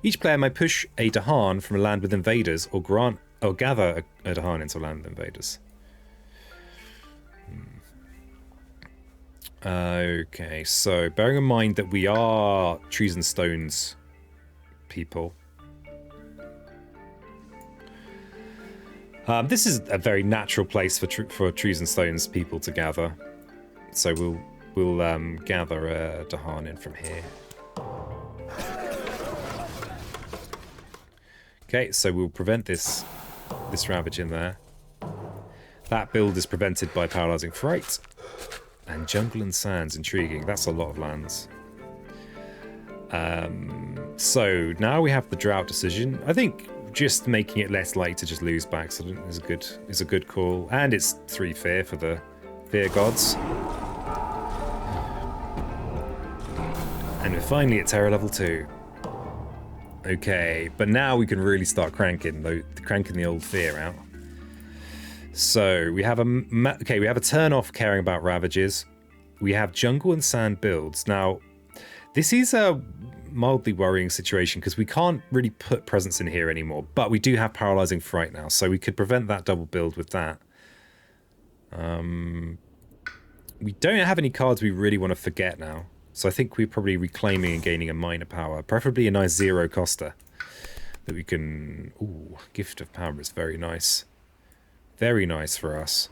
Each player may push a Dahan from a land with invaders or gather a Dahan into a land with invaders. Okay, so bearing in mind that we are trees and stones people. This is a very natural place for trees and stones people to gather. So we'll gather a Dahan in from here. Okay, so we'll prevent this Ravage in there. That build is prevented by Paralyzing Fright. And Jungle and Sands, intriguing. That's a lot of lands. So now we have the drought decision. I think just making it less likely to just lose by accident is a good call. And it's 3 fear for the fear gods. And we're finally at terror level 2. Okay, but now we can really start cranking the old fear out. So we have we have a turn off caring about Ravages. We have Jungle and Sand builds. Now, this is a mildly worrying situation because we can't really put presence in here anymore, but we do have Paralyzing Fright now, so we could prevent that double build with that. We don't have any cards we really want to forget now. So I think we're probably reclaiming and gaining a minor power. Preferably a nice 0 coster that we can... Ooh, Gift of Power is very nice. Very nice for us.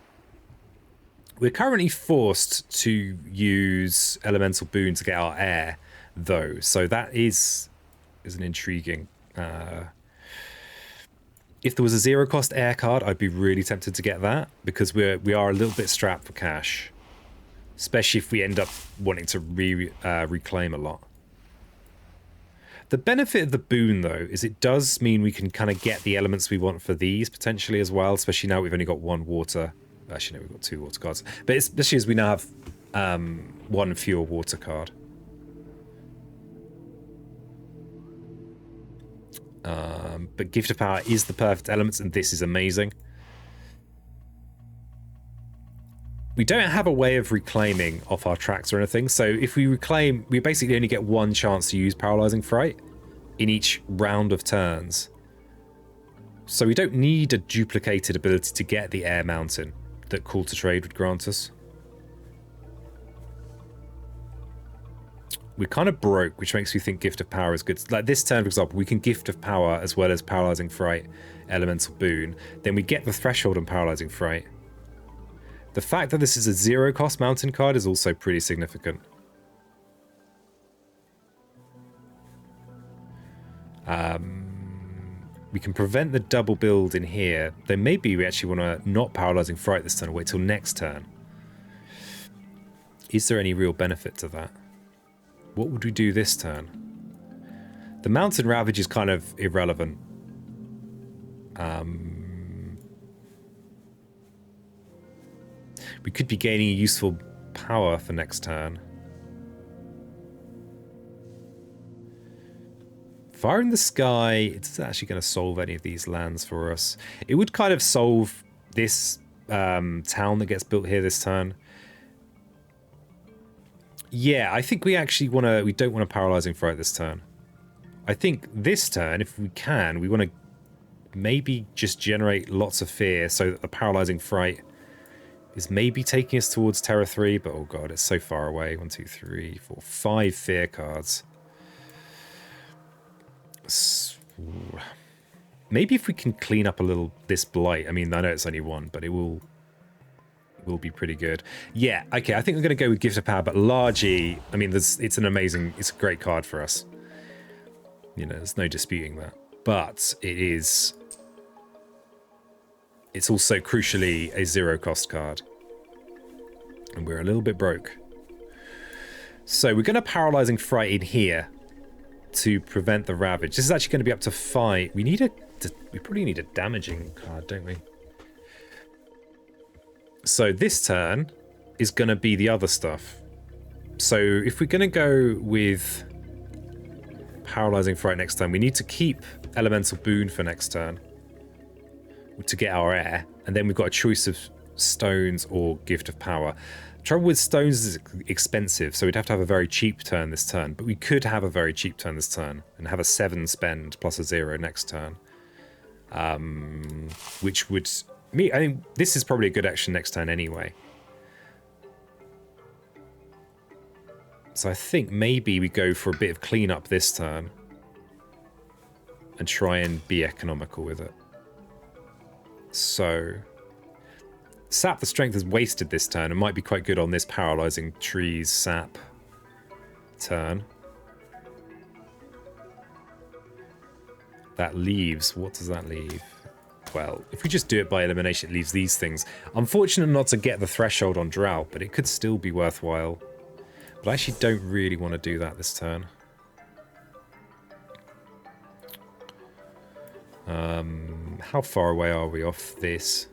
We're currently forced to use Elemental Boon to get our air, though. So that is an intriguing... If there was a 0 cost air card, I'd be really tempted to get that, because we are a little bit strapped for cash. Especially if we end up wanting to reclaim a lot. The benefit of the boon, though, is it does mean we can kind of get the elements we want for these, potentially, as well. Especially now we've only got 1 water. Actually, no, we've got 2 water cards. But especially as we now have 1 fewer water card. But Gift of Power is the perfect elements, and this is amazing. We don't have a way of reclaiming off our tracks or anything, so if we reclaim, we basically only get one chance to use Paralyzing Fright in each round of turns. So we don't need a duplicated ability to get the Air Mountain that Call to Trade would grant us. We're kind of broke, which makes me think Gift of Power is good. Like this turn, for example, we can Gift of Power as well as Paralyzing Fright, Elemental Boon. Then we get the Threshold on Paralyzing Fright. The fact that this is a 0-cost mountain card is also pretty significant. We can prevent the double build in here. Then maybe we actually want to not Paralyzing Fright this turn, wait till next turn. Is there any real benefit to that? What would we do this turn? The Mountain Ravage is kind of irrelevant. We could be gaining a useful power for next turn. Fire in the Sky, it's actually going to solve any of these lands for us. It would kind of solve this town that gets built here this turn. Yeah, I think we actually want to... We don't want a Paralyzing Fright this turn. I think this turn, if we can, we want to maybe just generate lots of fear so that the Paralyzing Fright is maybe taking us towards Terra 3, but oh god, it's so far away. 1, 2, 3, 4, 5 fear cards. Maybe if we can clean up a little this blight. I mean, I know it's only one, but it will be pretty good. Yeah, okay, I think we're going to go with Gift of Power, but largely, I mean, it's a great card for us. You know, there's no disputing that. But it's also crucially a 0-cost card. And we're a little bit broke. So we're going to Paralyzing Fright in here to prevent the Ravage. This is actually going to be up to 5. We probably need a damaging card, don't we? So this turn is going to be the other stuff. So if we're going to go with Paralyzing Fright next turn, we need to keep Elemental Boon for next turn to get our air, and then we've got a choice of stones or Gift of Power. Trouble with stones is expensive, so we'd have to have a very cheap turn this turn, but we could have a very cheap turn this turn and have a 7 spend plus a 0 next turn, which would... I think this is probably a good action next turn anyway. So I think maybe we go for a bit of cleanup this turn and try and be economical with it. So Sap the Strength is wasted this turn and might be quite good on this Paralyzing Trees Sap turn. That leaves... What does that leave? Well, if we just do it by elimination, it leaves these things. Unfortunate not to get the Threshold on Drought, but it could still be worthwhile. But I actually don't really want to do that this turn. How far away are we off this?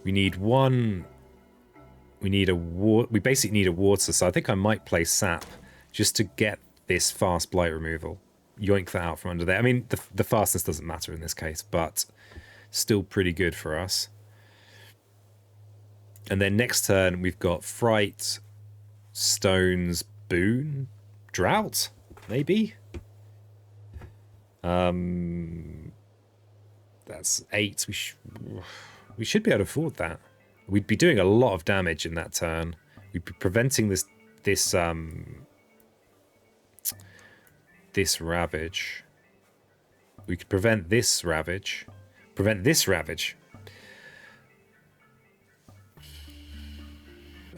We need one... We basically need a water, so I think I might play Sap just to get this fast blight removal. Yoink that out from under there. I mean, the fastness doesn't matter in this case, but... still pretty good for us. And then next turn we've got Fright, Stones, Boon, Drought, maybe? That's 8. We should be able to afford that. We'd be doing a lot of damage in that turn. We'd be preventing this Ravage. We could prevent this Ravage. Prevent this Ravage.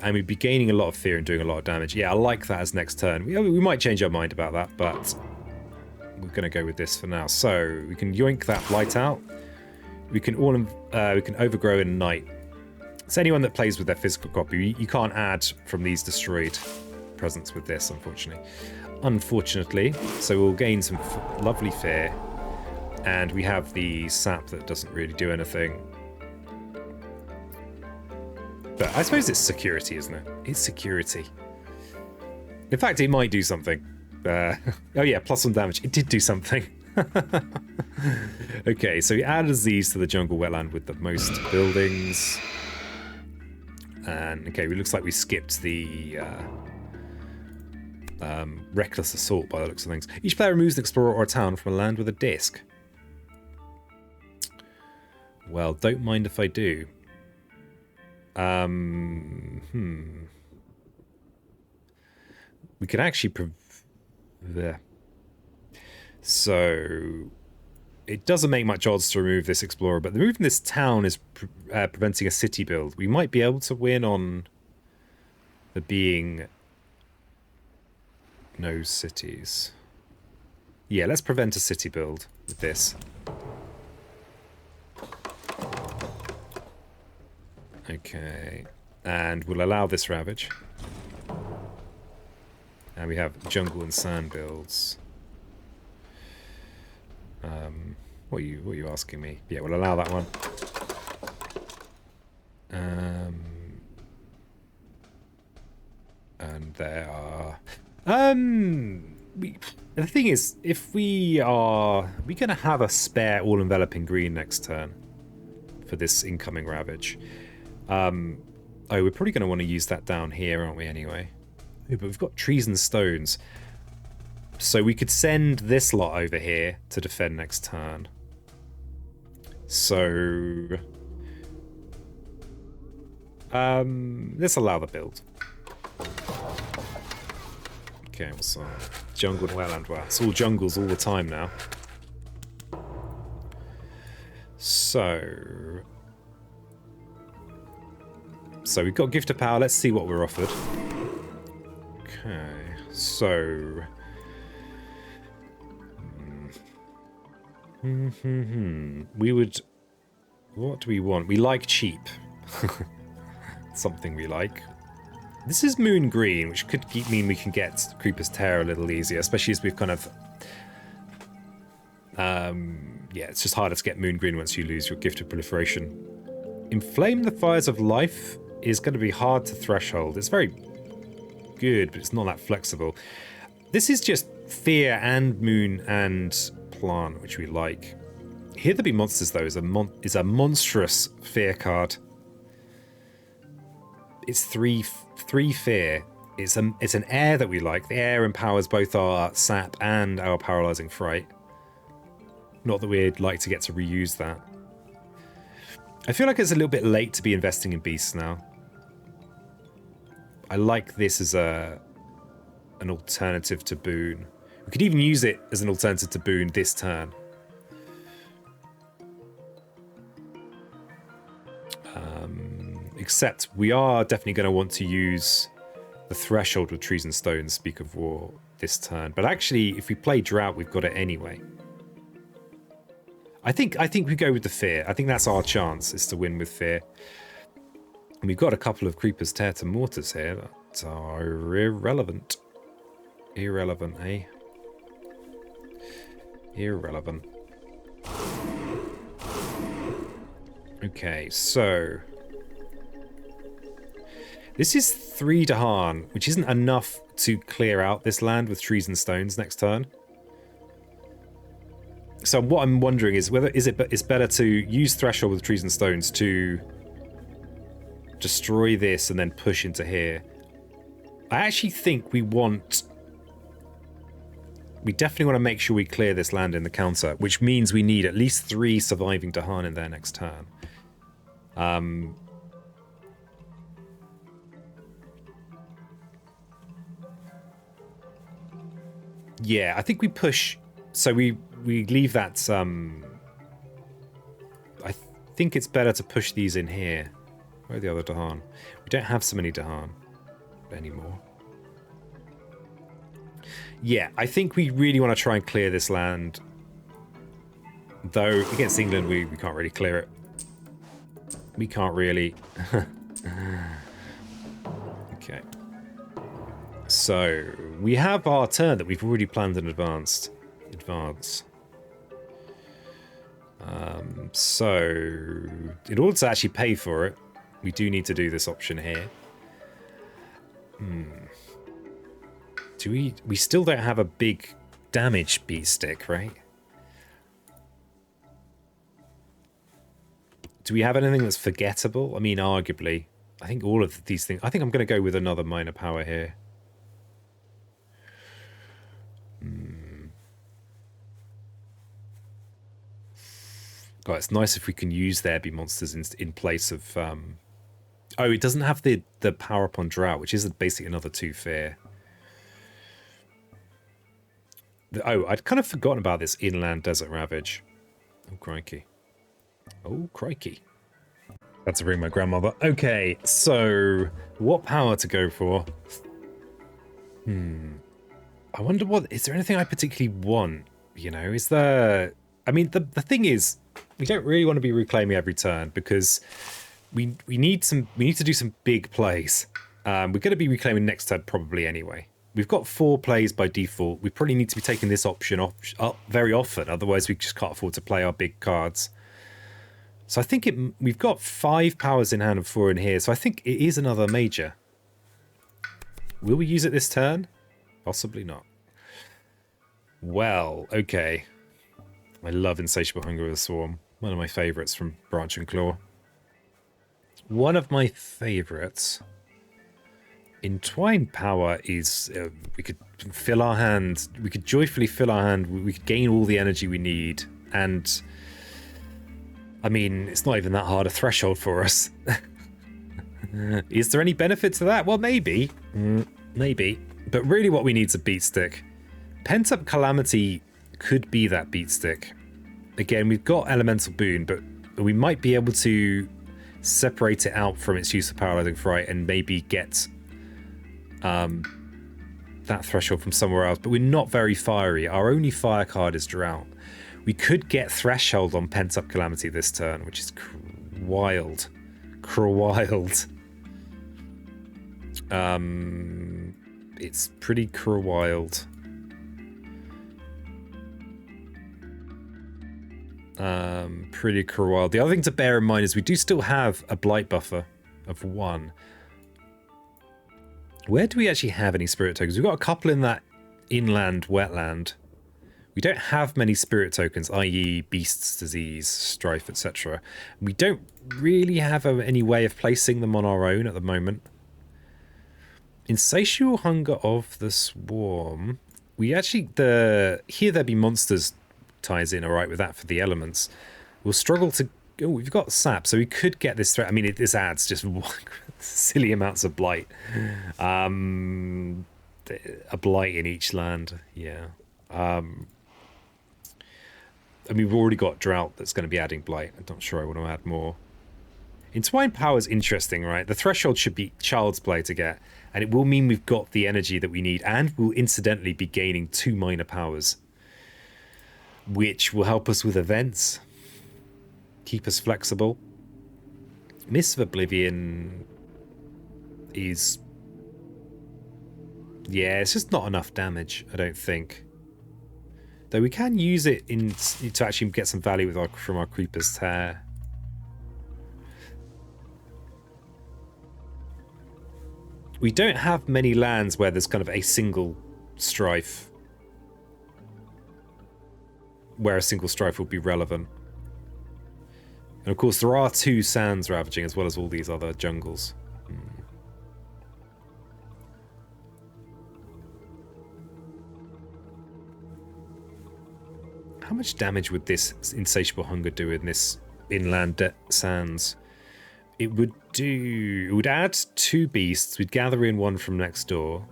And we'd be gaining a lot of fear and doing a lot of damage. Yeah, I like that as next turn. We might change our mind about that, but we're going to go with this for now. So we can yoink that blight out. We can overgrow in night. So anyone that plays with their physical copy, you can't add from these destroyed presence with this, unfortunately. So we'll gain some lovely fear. And we have the Sap that doesn't really do anything. But I suppose it's security, isn't it? It's security. In fact, it might do something. Oh yeah, plus 1 damage. It did do something. Okay, so we added these to the jungle wetland with the most buildings. And, okay, it looks like we skipped the reckless assault by the looks of things. Each player removes an explorer or a town from a land with a disc. Well, don't mind if I do. We could actually... So... It doesn't make much odds to remove this explorer, but removing this town is preventing a city build. We might be able to win on there being no cities. Yeah, let's prevent a city build with this. Okay, and we'll allow this ravage. And we have jungle and sand builds. What are you asking me? Yeah, we'll allow that one. And there are... the thing is, if we're going to have a spare all-enveloping green next turn for this incoming ravage. Oh, we're probably going to want to use that down here, aren't we, anyway? Oh, but we've got trees and stones. So we could send this lot over here to defend next turn. So... let's allow the build. Okay, so jungle and wetland. Wow, it's all jungles all the time now. So we've got gift of power. Let's see what we're offered. Okay, so... We would... What do we want? We like cheap. Something we like. This is moon green, which could mean we can get Creeper's Tear a little easier, especially as we've kind of... yeah, it's just harder to get moon green once you lose your Gift of Proliferation. Inflame the Fires of Life is going to be hard to threshold. It's very good, but it's not that flexible. This is just Fear and Moon and Plant, which we like. Here There Be Monsters, though, is a monstrous fear card. It's three fear. It's an air that we like. The air empowers both our sap and our paralyzing fright. Not that we'd like to get to reuse that. I feel like it's a little bit late to be investing in beasts now. I like this as an alternative to Boon. We could even use it as an alternative to Boon this turn. Except we are definitely going to want to use the Threshold with Trees and Stones, Speak of War, this turn. But actually, if we play Drought, we've got it anyway. I think we go with the Fear. I think that's our chance, is to win with Fear. And we've got a couple of Creeper's Tear to Mortars here that are irrelevant. Irrelevant, eh? Irrelevant. Okay, so... This is 3 Dahan, which isn't enough to clear out this land with Trees and Stones next turn. So what I'm wondering is whether it's better to use Threshold with Trees and Stones to destroy this and then push into here. I actually think we definitely want to make sure we clear this land in the counter, which means we need at least 3 surviving Dahan in there next turn. Yeah, I think we push... So we leave that... I think it's better to push these in here. Where are the other Dahan? We don't have so many Dahan anymore. Yeah, I think we really want to try and clear this land. Though, against England, we can't really clear it. We can't really. Okay. So, we have our turn that we've already planned in advance. So, in order to actually pay for it, we do need to do this option here. We still don't have a big damage beat stick, right? Do we have anything that's forgettable? I mean, arguably. I think all of these things... I think I'm going to go with another minor power here. God, it's nice if we can use there be monsters in place of... Oh, it doesn't have the power up on drought, which is basically another 2 fear. Oh, I'd kind of forgotten about this inland desert ravage. Oh, crikey. Oh, crikey. That's to bring my grandmother. Okay, so what power to go for? I wonder what... Is there anything I particularly want? You know, is there... I mean, the thing is, we don't really want to be reclaiming every turn because we need to do some big plays. We're going to be reclaiming next turn probably anyway. We've got 4 plays by default. We probably need to be taking this option up very often. Otherwise, we just can't afford to play our big cards. So I think we've got 5 powers in hand and 4 in here. So I think it is another major. Will we use it this turn? Possibly not. Well, okay. I love Insatiable Hunger of the Swarm. One of my favourites from Branch and Claw. One of my favourites... Entwined Power is... we could fill our hand. We could joyfully fill our hand. We could gain all the energy we need. And... I mean, it's not even that hard a threshold for us. Is there any benefit to that? Well, maybe. Maybe. But really what we need is a beat stick. Pent-Up Calamity could be that beat stick. Again, we've got Elemental Boon, but we might be able to separate it out from its use of Paralyzing Fright and maybe get that threshold from somewhere else. But we're not very fiery. Our only fire card is Drought. We could get Threshold on Pent-Up Calamity this turn, which is wild. Wild. It's pretty wild. Pretty wild. The other thing to bear in mind is we do still have a blight buffer of 1. Where do we actually have any spirit tokens? We've got a couple in that inland wetland. We don't have many spirit tokens, i.e. Beast's Disease, Strife, etc. We don't really have any way of placing them on our own at the moment. Insatiable Hunger of the Swarm. We actually... Here There Be Monsters ties in alright with that for the elements. We'll struggle to... Oh, we've got Sap, so we could get this threat. I mean, this adds just silly amounts of blight. A blight in each land, yeah. I mean, we've already got Drought that's going to be adding blight. I'm not sure I want to add more. Entwined Power is interesting, right? The threshold should be Child's Play to get, and it will mean we've got the energy that we need, and we'll incidentally be gaining 2 minor powers, which will help us with events, keep us flexible. Mists of Oblivion is... Yeah, it's just not enough damage, I don't think. Though we can use it to actually get some value from our Creeper's Tear. We don't have many lands where there's kind of a single strife. Where a single strife would be relevant. And of course there are 2 sands ravaging as well as all these other jungles. How much damage would this Insatiable Hunger do in this inland sands? It would add 2 beasts. We'd gather in 1 from next door.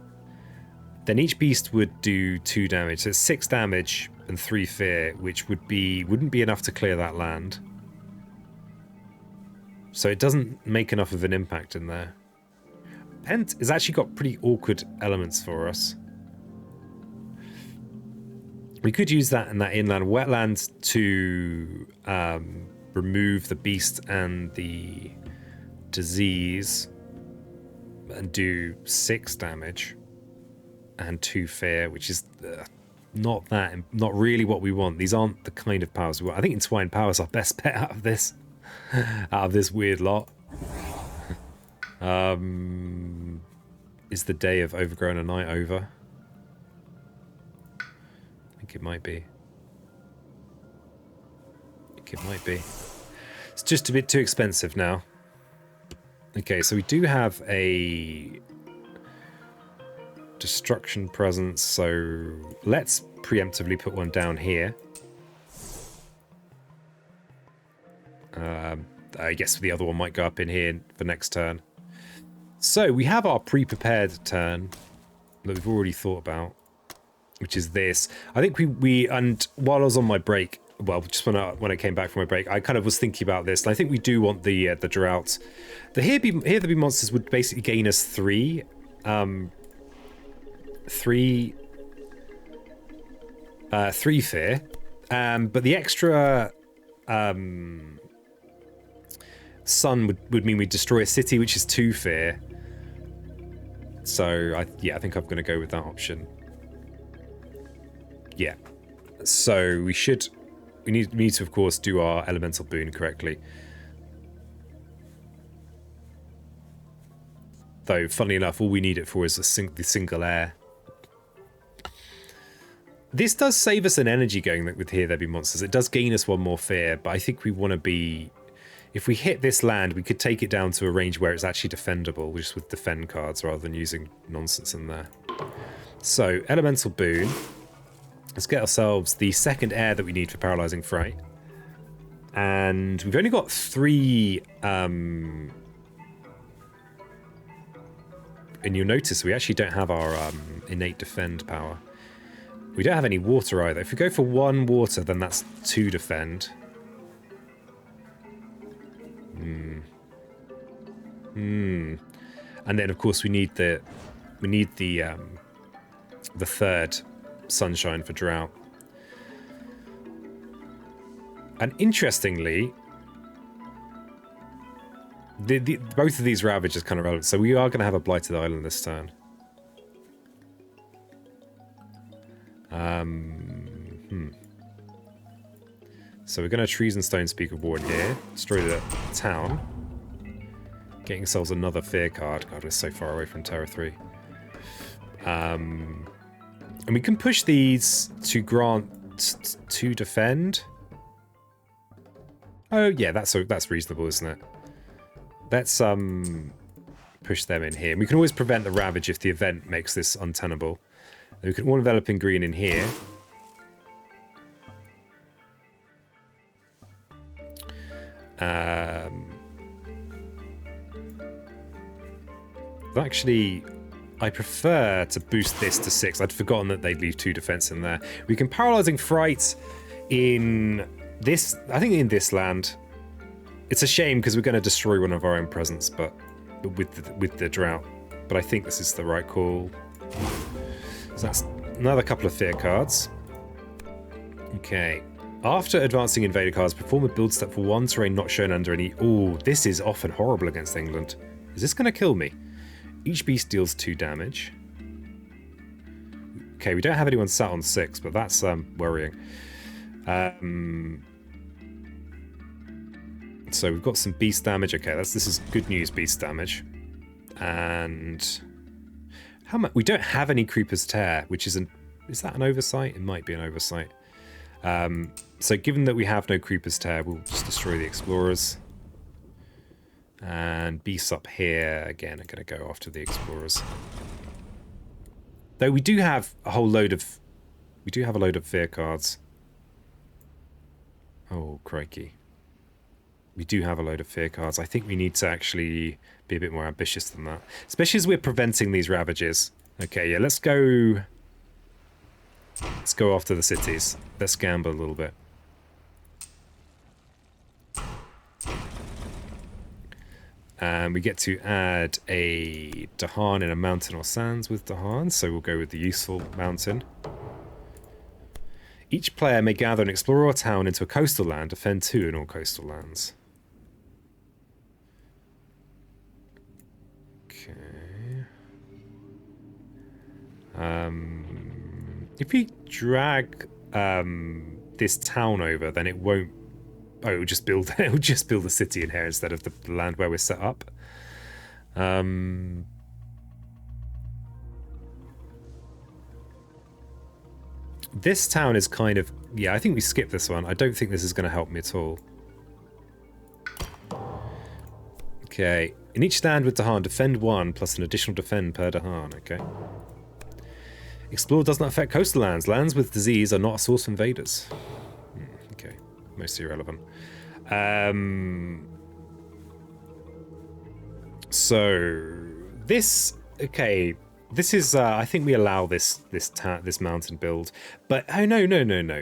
Then each beast would do 2 damage. So it's 6 damage and 3 fear, which wouldn't be enough to clear that land. So it doesn't make enough of an impact in there. Pent has actually got pretty awkward elements for us. We could use that in that inland wetland to remove the beast and the disease and do 6 damage and 2 fear, which is not really what we want. These aren't the kind of powers we want. I think Entwined Power is our best bet out of this weird lot. Is the day of Overgrown a Night over? I think it might be. It's just a bit too expensive now. Okay, so we do have a destruction presence, so let's preemptively put one down here. I guess the other one might go up in here for next turn. So we have our pre-prepared turn that we've already thought about, which is this. I think and while I was on my break, well, just when I came back from my break, I kind of was thinking about this. And I think we do want the drought. The Here There Be Monsters would basically gain us three fear, but the extra sun would mean we destroy a city, which is 2 fear. So I think I'm going to go with that option. Yeah. So we need to of course do our elemental boon correctly. Though, funnily enough, all we need it for is the single air. This does save us an energy going with Here There Be Monsters. It does gain us 1 more fear, but I think we want to be... If we hit this land, we could take it down to a range where it's actually defendable, just with defend cards rather than using nonsense in there. So, Elemental Boon. Let's get ourselves the 2nd air that we need for Paralyzing Fright. And we've only got 3... and you'll notice we actually don't have our innate defend power. We don't have any water either. If we go for 1 water, then that's 2 defend. And then of course we need the 3rd sunshine for drought. And interestingly, both of these ravage is kind of relevant. So we are going to have a blighted island this turn. So we're going to Trees and Stone Speak of War here. Destroy the town. Getting ourselves another fear card. God, we're so far away from Terra 3. And we can push these to grant to defend. Oh yeah, that's reasonable, isn't it? Let's push them in here. We can always prevent the ravage if the event makes this untenable. And we can all envelop in green in here. Actually, I prefer to boost this to 6. I'd forgotten that they'd leave 2 defense in there. We can Paralyzing Fright in this, I think in this land. It's a shame because we're going to destroy one of our own presence, but with the drought. But I think this is the right call. So that's another couple of fear cards. Okay. After advancing invader cards, perform a build step for 1 terrain not shown under any... Ooh, this is often horrible against England. Is this going to kill me? Each beast deals 2 damage. Okay, we don't have anyone sat on 6, but that's worrying. So we've got some beast damage. Okay, this is good news, beast damage. And how much? We don't have any Creeper's Tear, which is is that an oversight? It might be an oversight. So given that we have no Creeper's Tear, we'll just destroy the Explorers. And beasts up here, again, are going to go after the Explorers. Though we do have a load of fear cards. Oh, crikey. We do have a load of fear cards. I think we need to actually be a bit more ambitious than that. Especially as we're preventing these ravages. Okay, yeah, let's go after the cities. Let's gamble a little bit. And we get to add a Dahan in a mountain or sands with Dahan, so we'll go with the useful mountain. Each player may gather an explorer or town into a coastal land, defend 2 in all coastal lands. Okay. If we drag this town over, then it won't. Oh, it will just build. It will just build a city in here instead of the land where we're set up. This town is kind of... Yeah, I think we skip this one. I don't think this is going to help me at all. Okay. In each stand with Dahan, defend 1 plus an additional defend per Dahan. Okay. Explore does not affect coastal lands. Lands with disease are not a source of invaders. Okay. Mostly irrelevant. So this, okay, this is I think we allow this mountain build, but oh no.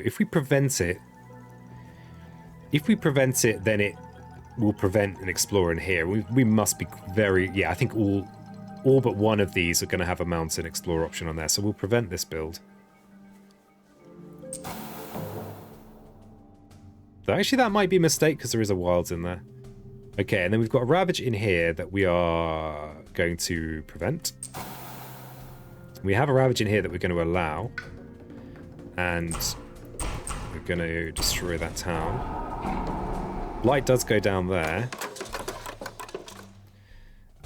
If we prevent it, then it will prevent an explorer in here. We must be very, yeah. I think all but one of these are going to have a mountain explorer option on there, so we'll prevent this build. Though actually, that might be a mistake because there is a wilds in there. Okay, and then we've got a ravage in here that we are going to prevent. We have a ravage in here that we're going to allow. And we're going to destroy that town. Light does go down there.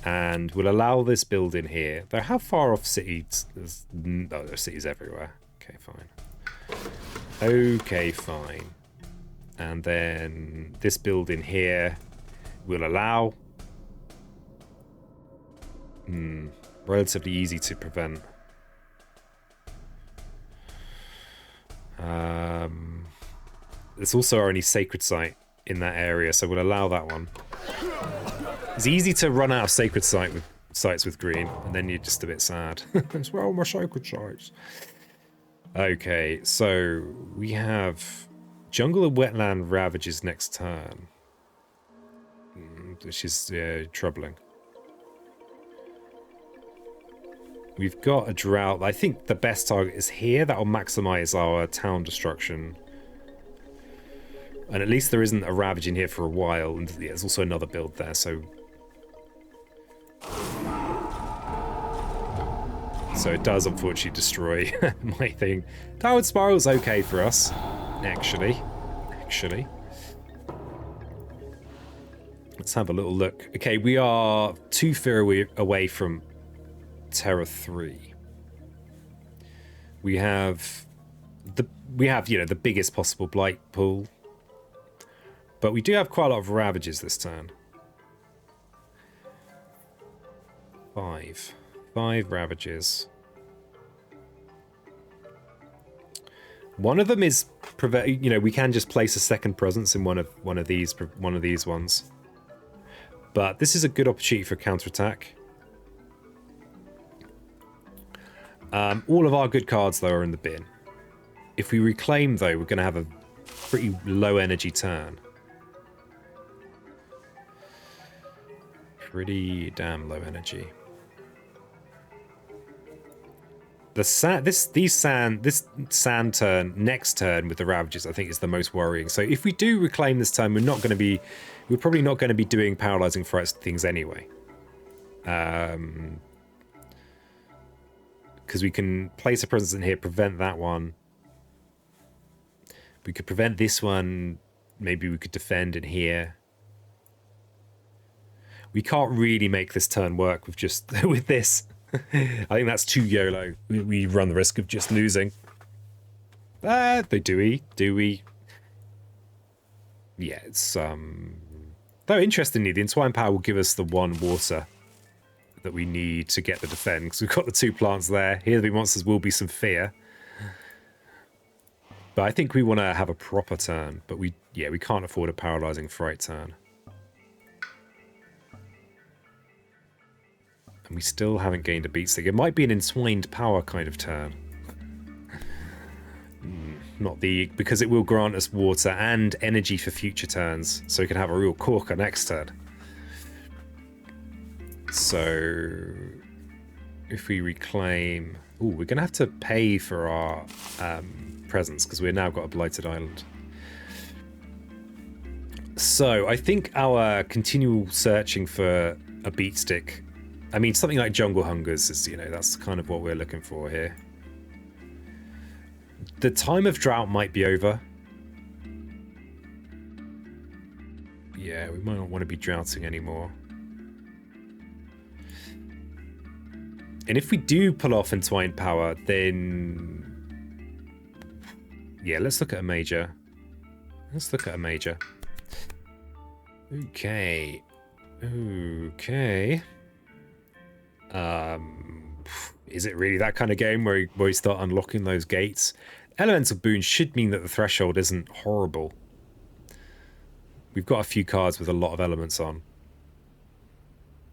And we'll allow this build in here. Though how far off cities? There's cities everywhere. Okay, fine. Okay, fine. And then this build in here will allow. Relatively easy to prevent. There's also our only sacred site in that area, so we'll allow that one. It's easy to run out of sacred sites with green, and then you're just a bit sad. It's where all my sacred sites. Okay, so we have jungle and wetland ravages next turn. Which is troubling. We've got a drought. I think the best target is here. That'll maximize our town destruction. And at least there isn't a ravage in here for a while. And there's also another build there, so... So it does unfortunately destroy my thing. Towered Spiral's okay for us. Actually. Let's have a little look. Okay, we are 2 fear away from Terra 3. We have the biggest possible blight pool. But we do have quite a lot of ravages this turn. 5 ravages. One of them is we can just place a second presence in one of these ones. But this is a good opportunity for counterattack. All of our good cards, though, are in the bin. If we reclaim, though, we're going to have a pretty low energy turn. Pretty damn low energy. This sand turn next turn with the ravages, I think, is the most worrying. So if we do reclaim this turn, we're probably not going to be doing paralyzing frights things anyway. Because we can place a presence in here, prevent that one. We could prevent this one. Maybe we could defend in here. We can't really make this turn work with just with this. I think that's too YOLO. We run the risk of just losing. Do we? Yeah, it's though interestingly, the Entwined Power will give us the 1 water that we need to get the defend, because we've got the 2 plants there. Here the monsters will be some fear. But I think we want to have a proper turn, but we can't afford a paralyzing fright turn. And we still haven't gained a beat stick. It might be an Entwined Power kind of turn. Because it will grant us water and energy for future turns, so we can have a real corker next turn. So if we reclaim... Ooh, we're going to have to pay for our presence, because we've now got a blighted island. So I think our continual searching for a beat stick... I mean, something like Jungle Hungers is, that's kind of what we're looking for here. The time of drought might be over. Yeah, we might not want to be droughting anymore. And if we do pull off Entwined Power, then... Yeah, let's look at a major. Okay. Okay. Is it really that kind of game where you start unlocking those gates? Elemental boon should mean that the threshold isn't horrible. We've got a few cards with a lot of elements on.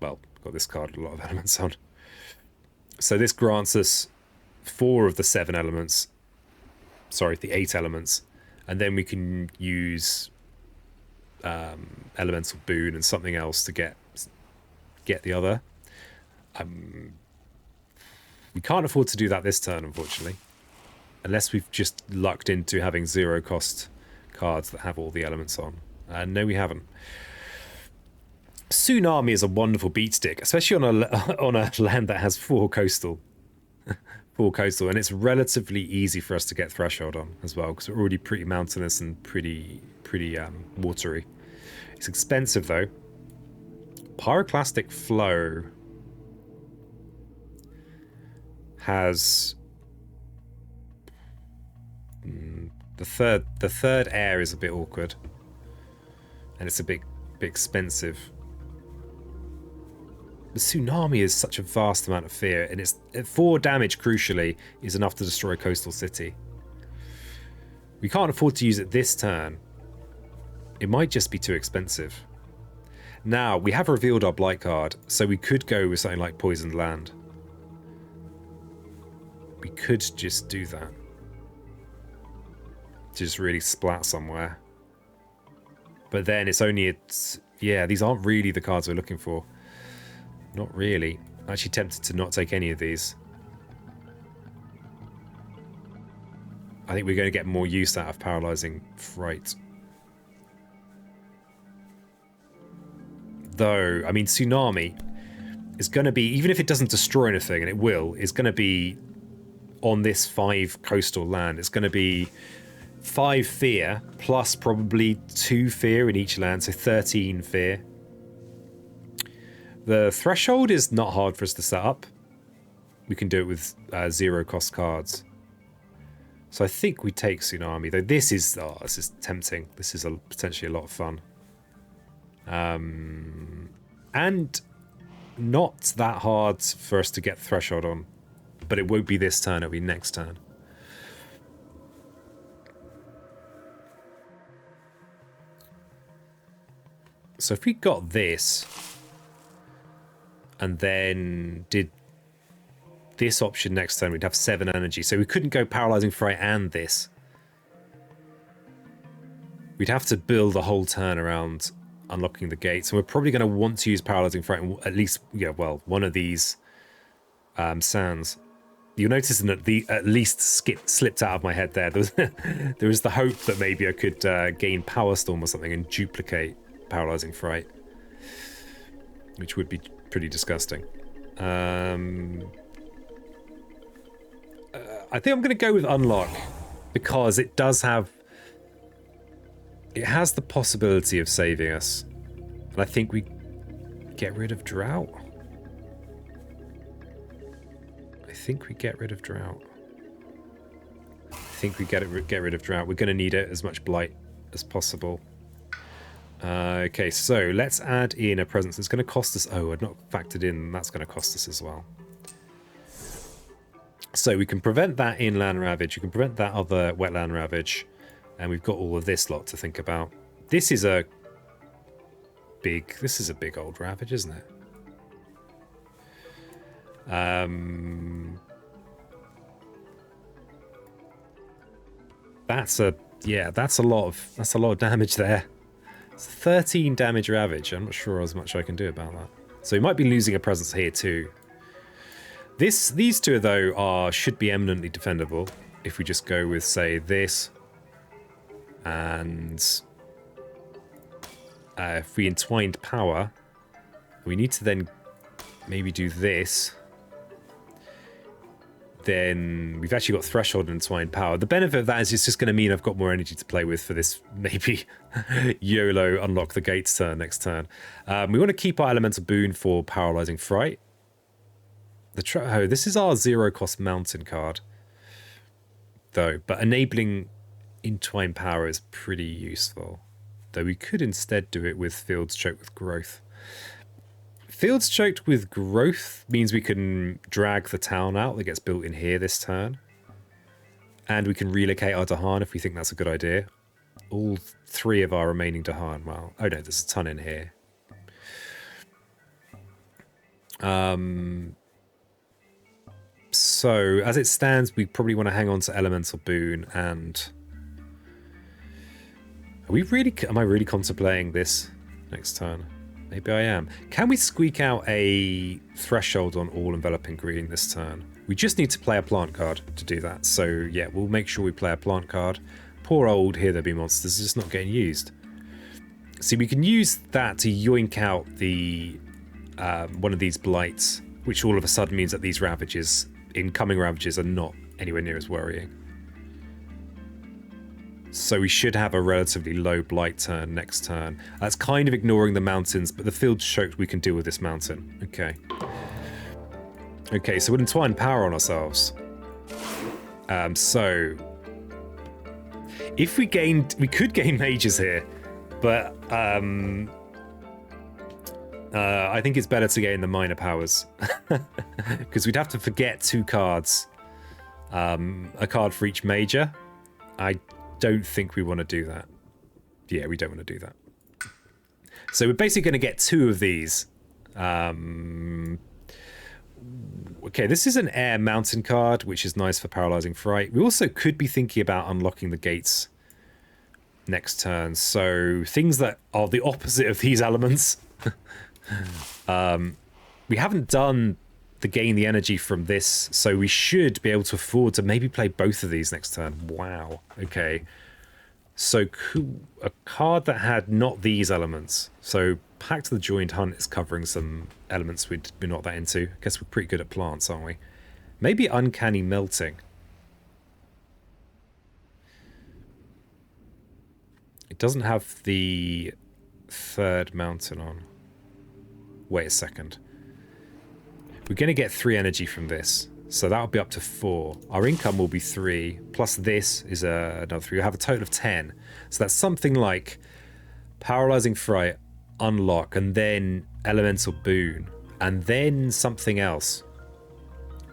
Well, got this card with a lot of elements on. So this grants us 4 of the 7 elements. Sorry, the 8 elements. And then we can use elemental boon and something else to get the other. We can't afford to do that this turn, unfortunately. Unless we've just lucked into having 0 cost cards that have all the elements on. No, we haven't. Tsunami is a wonderful beat stick, especially on a land that has 4 coastal. 4 coastal, and it's relatively easy for us to get threshold on as well, because we're already pretty mountainous and pretty watery. It's expensive though. Pyroclastic Flow has the third air is a bit awkward, and it's a bit expensive. The Tsunami is such a vast amount of fear, and it's 4 damage, crucially, is enough to destroy a coastal city. We can't afford to use it this turn. It might just be too expensive. Now, we have revealed our Blight card, so we could go with something like Poisoned Land. We could just do that. Just really splat somewhere. But then it's only... yeah, these aren't really the cards we're looking for. Not really. I'm actually tempted to not take any of these. I think we're going to get more use out of Paralyzing Fright. Though, I mean, Tsunami is going to be, even if it doesn't destroy anything, and it will, it's going to be on this 5 coastal land. It's going to be 5 fear, plus probably 2 fear in each land, so 13 fear. The threshold is not hard for us to set up. We can do it with 0 cost cards. So I think we take Tsunami, though this is tempting. This is potentially a lot of fun. And not that hard for us to get threshold on. But it won't be this turn, it'll be next turn. So if we got this... and then did this option next turn, we'd have 7 energy. So we couldn't go Paralyzing Fright and this. We'd have to build a whole turn around unlocking the gates. And we're probably going to want to use Paralyzing Fright in at least, yeah, well, one of these sands. You'll notice that the at least slipped out of my head there. There was the hope that maybe I could gain Power Storm or something and duplicate Paralyzing Fright, which would be pretty disgusting. I think I'm going to go with Unlock because it does have... it has the possibility of saving us. And I think we get rid of Drought. I think we get rid of Drought. I think we get rid of Drought. We're going to need it as much Blight as possible. Okay, so let's add in a presence. It's going to cost us... oh, I've not factored in. That's going to cost us as well. So we can prevent that inland ravage. We can prevent that other wetland ravage. And we've got all of this lot to think about. This is a big... this is a big old ravage, isn't it? That's a... yeah, that's a lot of damage there. It's 13 damage ravage. I'm not sure as much I can do about that. So we might be losing a presence here too. These two, though, should be eminently defendable. If we just go with, say, this. And if we entwined power, we need to then maybe do this. Then we've actually got threshold and entwined power. The benefit of that is it's just going to mean I've got more energy to play with for this maybe YOLO unlock the gates turn next turn. We want to keep our elemental boon for Paralyzing Fright. This is our 0 cost mountain card, though, but enabling entwined power is pretty useful. Though we could instead do it with fields choked with growth. Fields choked with growth means we can drag the town out that gets built in here this turn. And we can relocate our Dahan if we think that's a good idea. All 3 of our remaining Dahan. Well, oh no, there's a ton in here. So, as it stands, we probably want to hang on to Elemental Boon and... Am I really contemplating this next turn? Maybe I am. Can we squeak out a threshold on all enveloping green this turn? We just need to play a plant card to do that. So, yeah, we'll make sure we play a plant card. Poor old Here There Be Monsters is just not getting used. See, we can use that to yoink out the one of these blights, which all of a sudden means that these ravages, incoming ravages, are not anywhere near as worrying. So we should have a relatively low blight turn next turn. That's kind of ignoring the mountains, but the field's choked, we can deal with this mountain. Okay. Okay, so we'll entwine power on ourselves. So if we could gain mages here, but I think it's better to gain the minor powers because we'd have to forget 2 cards, a card for each major. I don't think we want to do that. Yeah, we don't want to do that. So we're basically going to get 2 of these. Okay, this is an air mountain card, which is nice for paralyzing fright. We also could be thinking about unlocking the gates next turn. So things that are the opposite of these elements. We haven't done the gain the energy from this, so we should be able to afford to maybe play both of these next turn. Wow. Okay. So a card that had not these elements. So Pact of the Joined Hunt is covering some elements we're not that into. I guess we're pretty good at plants, aren't we? Maybe Uncanny Melting. It doesn't have the 3rd mountain on. Wait a second. We're going to get 3 energy from this. So that'll be up to 4. Our income will be 3. Plus this is another 3. We'll have a total of 10. So that's something like Paralyzing Fright, Unlock, and then Elemental Boon, and then something else.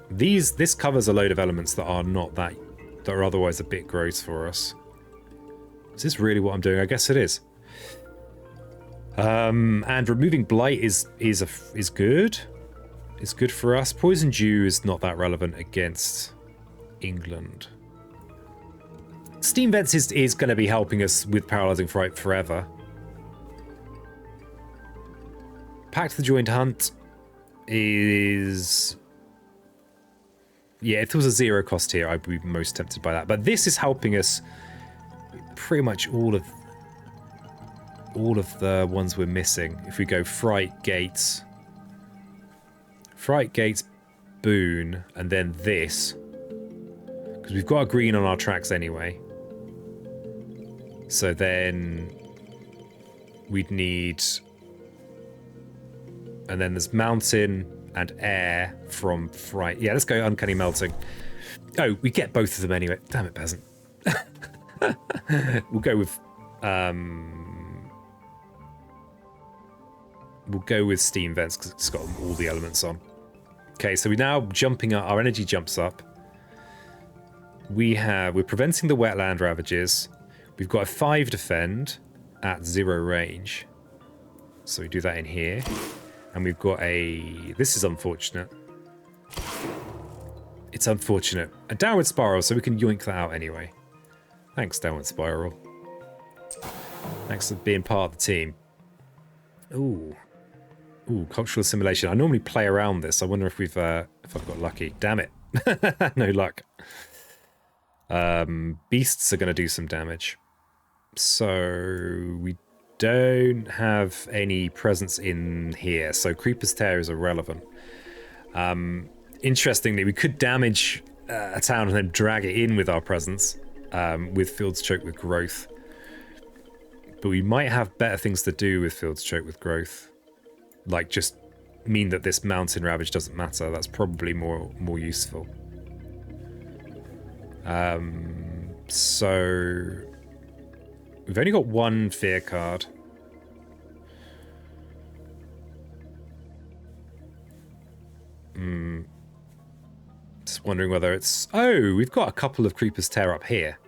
This covers a load of elements that are not that are otherwise a bit gross for us. Is this really what I'm doing? I guess it is. And removing Blight is good. It's good for us. Poison Dew is not that relevant against England. Steam Vents is going to be helping us with Paralyzing Fright forever. Pact of the Joined Hunt is... Yeah, if there was a 0 cost here, I'd be most tempted by that. But this is helping us pretty much all of the ones we're missing. If we go Fright, Gates, Boon, and then this. Because we've got a green on our tracks anyway. So then we'd need... And then there's Mountain and Air from Fright. Yeah, let's go Uncanny Melting. Oh, we get both of them anyway. Damn it, peasant. We'll go with... We'll go with Steam Vents because it's got all the elements on. Okay, so we're now jumping up. Our energy jumps up. We're preventing the wetland ravages. We've got a 5 defend at 0 range. So we do that in here. And we've got a... This is unfortunate. It's unfortunate. A Downward Spiral, so we can yoink that out anyway. Thanks, Downward Spiral. Thanks for being part of the team. Ooh. Ooh, Cultural Assimilation. I normally play around this. I wonder if we've if I've got lucky. Damn it. No luck. Beasts are going to do some damage. So we don't have any presence in here. So Creeper's Tear is irrelevant. Interestingly, we could damage a town and then drag it in with our presence. With Field's Choke with Growth. But we might have better things to do with Field's Choke with Growth. Like just mean that this Mountain Ravage doesn't matter. That's probably more useful. So we've only got one fear card. Just wondering whether it's... Oh, we've got a couple of creepers tear up here.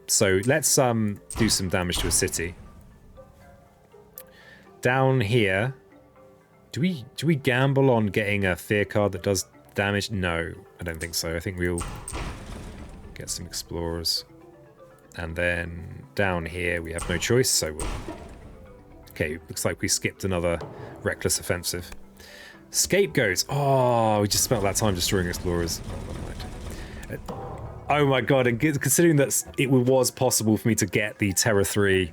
So let's do some damage to a city. Down here... Do we gamble on getting a fear card that does damage? No, I don't think so. I think we'll get some explorers. And then down here we have no choice, so we'll... Okay, looks like we skipped another reckless offensive. Scapegoats. Oh, we just spent that time destroying explorers. Oh, never mind. Oh my god, and considering that it was possible for me to get the Terra 3...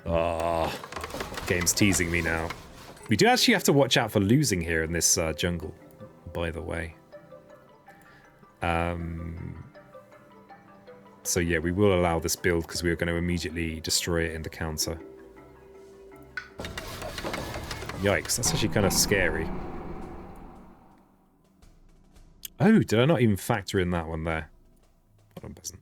Oh, game's teasing me now. We do actually have to watch out for losing here in this jungle, by the way. So yeah, we will allow this build because we are going to immediately destroy it in the counter. Yikes, that's actually kind of scary. Oh, did I not even factor in that one there? Hold on, peasant.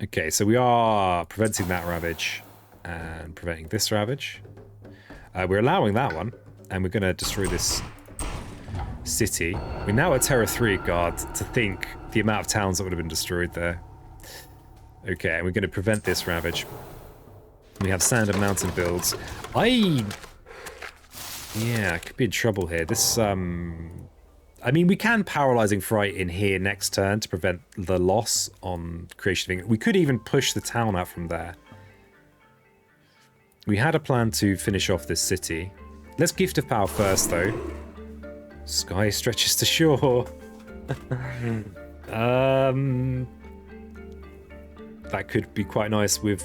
Okay, so we are preventing that ravage and preventing this ravage. We're allowing that one, and we're going to destroy this city. We're now at Terra 3, God, to think the amount of towns that would have been destroyed there. Okay, and we're going to prevent this ravage. We have sand and mountain builds. Yeah, I could be in trouble here. This, I mean, we can Paralyzing Fright in here next turn to prevent the loss on Creation of England. We could even push the town out from there. We had a plan to finish off this city. Let's Gift of Power first, though. Sky stretches to shore. That could be quite nice with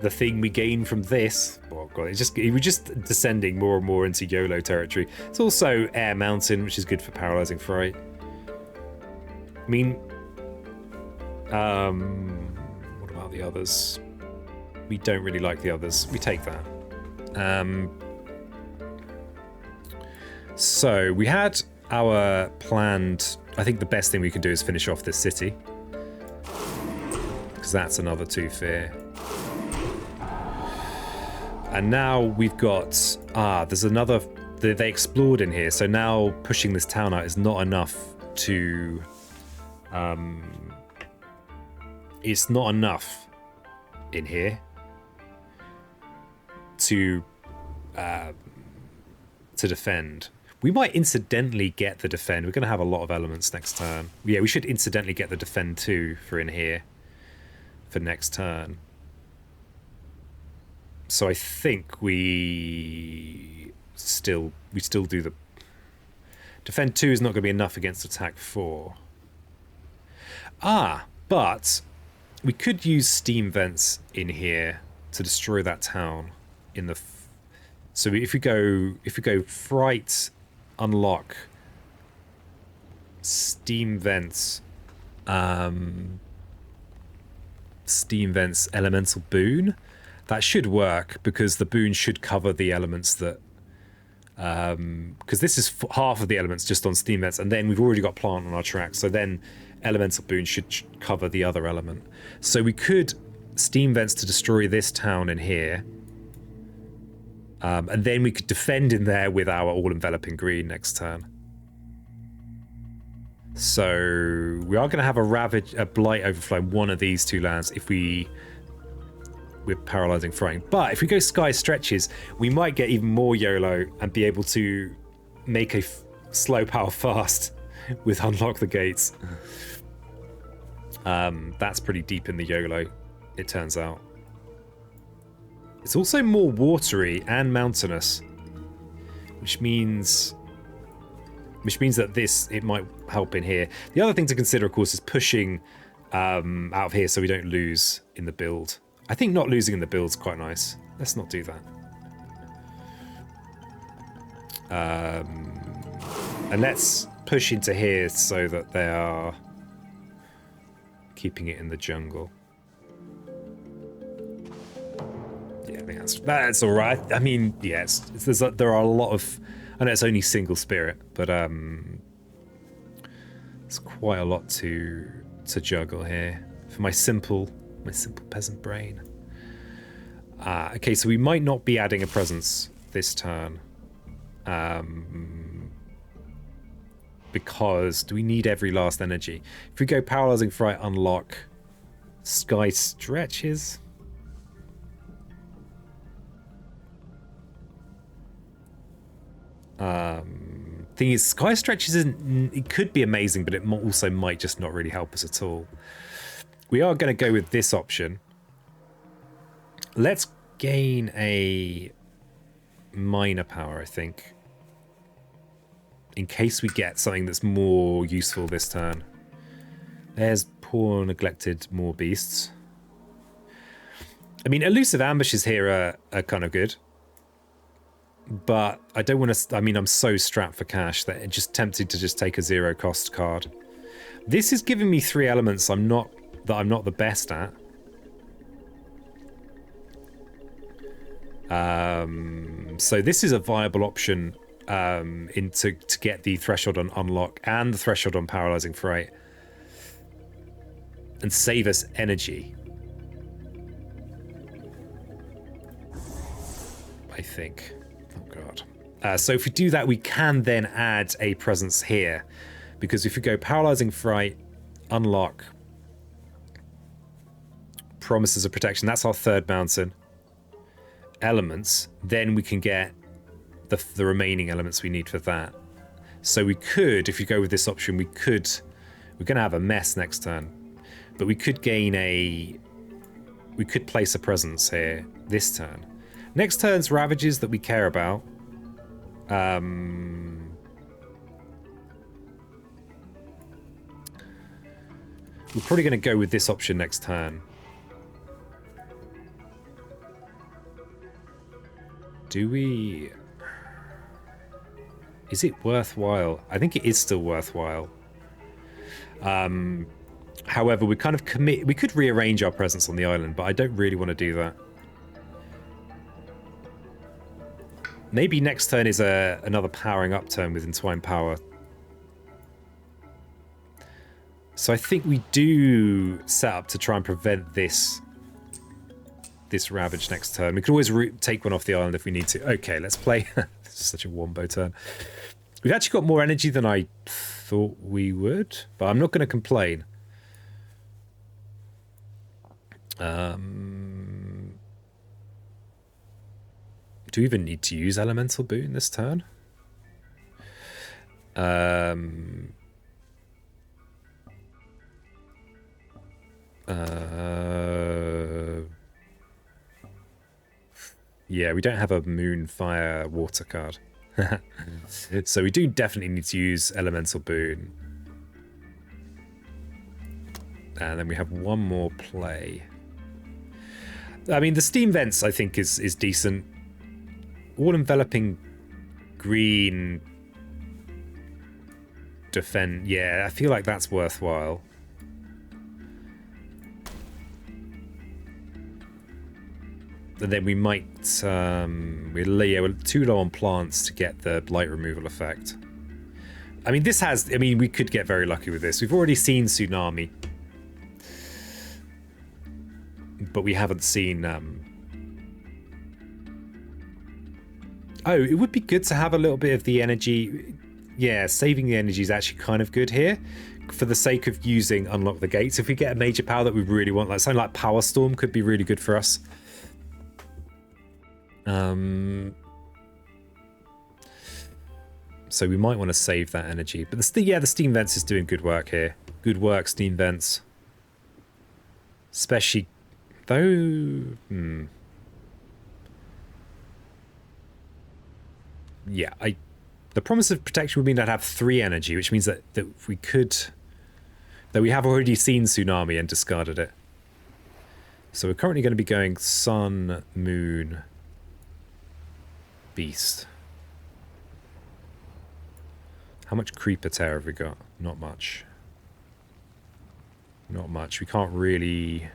the thing we gain from this. Oh god, we're just descending more and more into YOLO territory. It's also Air Mountain, which is good for Paralyzing Fright. I mean, what about the others? We don't really like the others. We take that. So we had our planned... I think the best thing we can do is finish off this city. Because that's another 2 fear. And now we've got... there's another... They explored in here, so now pushing this town out is not enough to... it's not enough in here to defend. We might incidentally get the defend. We're going to have a lot of elements next turn. Yeah, we should incidentally get the defend too for in here for next turn. So I think we still do the defend 2 is not going to be enough against attack 4. But we could use steam vents in here to destroy that town in the so if we go fright, unlock, steam vents elemental boon, that should work because the boon should cover the elements that because this is half of the elements just on steam vents, and then we've already got plant on our track, so then elemental boon should cover the other element. So we could steam vents to destroy this town in here. And then we could defend in there with our all-enveloping green next turn. So we are going to have a blight overflow in one of these 2 lands if we're Paralyzing Frighting. But if we go Sky Stretches, we might get even more YOLO and be able to make a slow power fast with Unlock the Gates. That's pretty deep in the YOLO, it turns out. It's also more watery and mountainous, which means that it might help in here. The other thing to consider, of course, is pushing out of here so we don't lose in the build. I think not losing in the build is quite nice. Let's not do that. And let's push into here so that they are keeping it in the jungle. Yeah, I think that's all right. I mean, yes, there are a lot of... I know it's only single spirit, but it's quite a lot to juggle here for my simple peasant brain. Okay, so we might not be adding a presence this turn. because do we need every last energy? If we go paralyzing fright, unlock sky stretches. Thing is, sky stretches isn't. It could be amazing, but it also might just not really help us at all. We are going to go with this option. Let's gain a minor power, I think, in case we get something that's more useful this turn. There's poor neglected more beasts. I mean, elusive ambushes here are kind of good. But I don't want to... I mean, I'm so strapped for cash that it's just tempted to just take a 0 cost card. This is giving me 3 elements I'm not the best at. So this is a viable option to get the threshold on unlock and the threshold on paralyzing fright and save us energy. I think. So if we do that, we can then add a presence here, because if we go paralyzing fright, unlock, promises of protection, that's our 3rd mountain, elements, then we can get the remaining elements we need for that. So we could, if you go with this option, we're going to have a mess next turn, but we could we could place a presence here this turn. Next turn's ravages that we care about. We're probably going to go with this option next turn. Do we... Is it worthwhile? I think it is still worthwhile. However, we kind of we could rearrange our presence on the island, but I don't really want to do that. Maybe next turn is another powering up turn with Entwined Power. So I think we do set up to try and prevent this Ravage next turn. We could always take one off the island if we need to. Okay, let's play. This is such a wombo turn. We've actually got more energy than I thought we would, but I'm not going to complain. Do we even need to use Elemental Boon this turn? Yeah, we don't have a Moon, Fire, Water card. So we do definitely need to use Elemental Boon. And then we have one more play. I mean, the Steam Vents, I think, is decent. All-enveloping green defend. Yeah, I feel like that's worthwhile. And then we might... we're too low on plants to get the light removal effect. I mean, this has... I mean, we could get very lucky with this. We've already seen Tsunami. But we haven't seen... Oh, it would be good to have a little bit of the energy. Yeah, saving the energy is actually kind of good here for the sake of using Unlock the Gates. If we get a major power that we really want, like something like Power Storm could be really good for us. So we might want to save that energy. But the Steam Vents is doing good work here. Good work, Steam Vents. Especially though... Yeah, the promise of protection would mean I'd have 3 energy, which means that we could... That we have already seen Tsunami and discarded it. So we're currently going to be going Sun, Moon, Beast. How much Creeper Tear have we got? Not much. Not much. We can't really...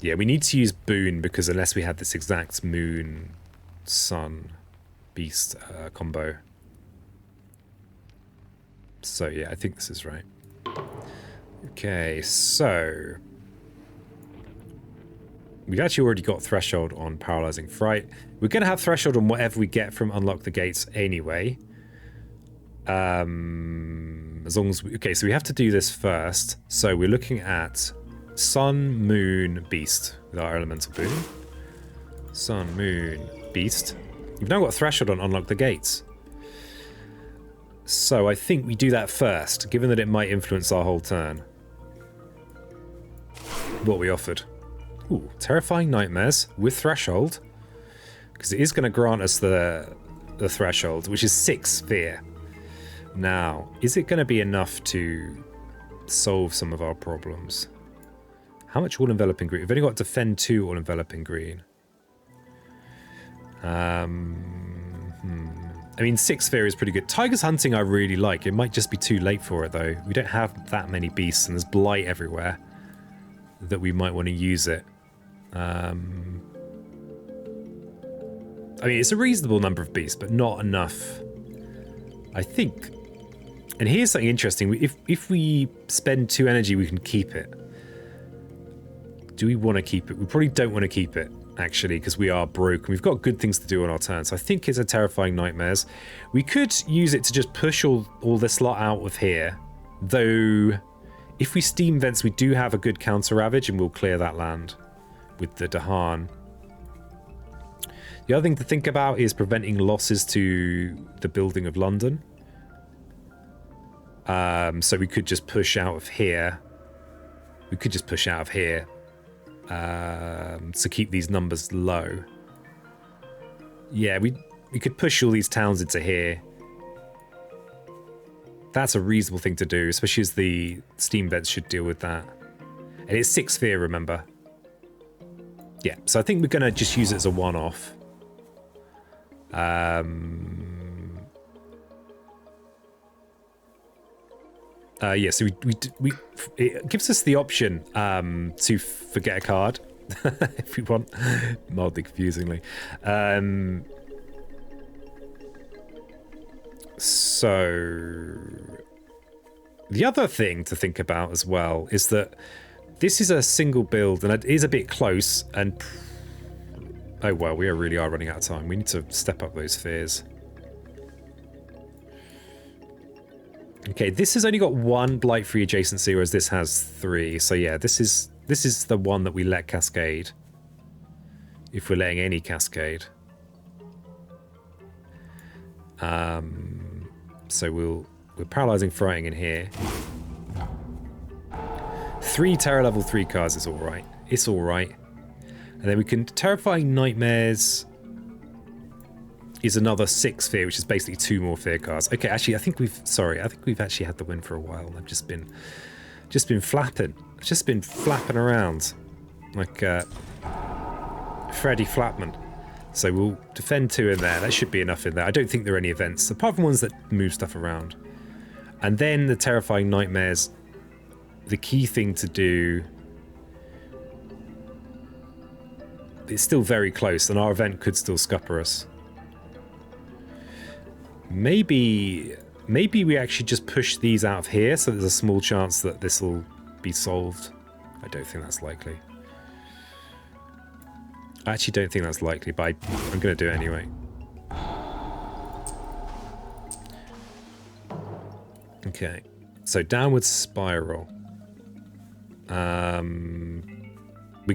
Yeah, we need to use Boon because unless we had this exact Moon, Sun, Beast combo. So yeah, I think this is right. Okay, so... We've actually already got threshold on paralyzing fright. We're going to have threshold on whatever we get from unlock the gates anyway. As long as we, okay, so we have to do this first. So we're looking at sun, moon, beast with our elemental boon. Sun, moon, beast. We've now got threshold on unlock the gates. So I think we do that first, given that it might influence our whole turn. What we offered. Ooh, terrifying nightmares with threshold. Because it is going to grant us the threshold, which is 6 fear. Now, is it going to be enough to solve some of our problems? How much all-enveloping green? We've only got defend 2 all-enveloping green. I mean, 6 fear is pretty good. Tiger's Hunting I really like. It might just be too late for it, though. We don't have that many beasts, and there's blight everywhere that we might want to use it. I mean, it's a reasonable number of beasts, but not enough, I think. And here's something interesting. If we spend 2 energy, we can keep it. Do we want to keep it? We probably don't want to keep it, actually, because we are broke. We've got good things to do on our turn, so I think it's a terrifying nightmares. We could use it to just push all this lot out of here, though if we steam vents, we do have a good counter ravage, and we'll clear that land with the Dahan. The other thing to think about is preventing losses to the building of London. So we could just push out of here. We could just push out of here to keep these numbers low. Yeah, we could push all these towns into here. That's a reasonable thing to do, especially as the steam vents should deal with that. And it's 6 fear, remember. Yeah, so I think we're going to just use it as a one-off. Yeah, so we it gives us the option to forget a card if we want, mildly confusingly. So the other thing to think about as well is that this is a single build and it is a bit close, and oh well, we really are running out of time. We need to step up those fears. Okay, this has only got 1 blight-free adjacency, whereas this has 3. So yeah, this is the one that we let cascade. If we're letting any cascade. So we're paralyzing frighting in here. 3 terror level 3 cards is alright. It's alright. And then we can terrifying nightmares is another 6 fear, which is basically 2 more fear cards. Okay, actually, I think we've actually had the win for a while. I've just been flapping. I've just been flapping around like Freddy Flapman. So we'll defend 2 in there. That should be enough in there. I don't think there are any events, apart from ones that move stuff around. And then the terrifying nightmares. The key thing to do. It's still very close, and our event could still scupper us. Maybe we actually just push these out of here, so there's a small chance that this will be solved. I don't think that's likely. I actually don't think that's likely, but I'm going to do it anyway. Okay, so downward spiral. We're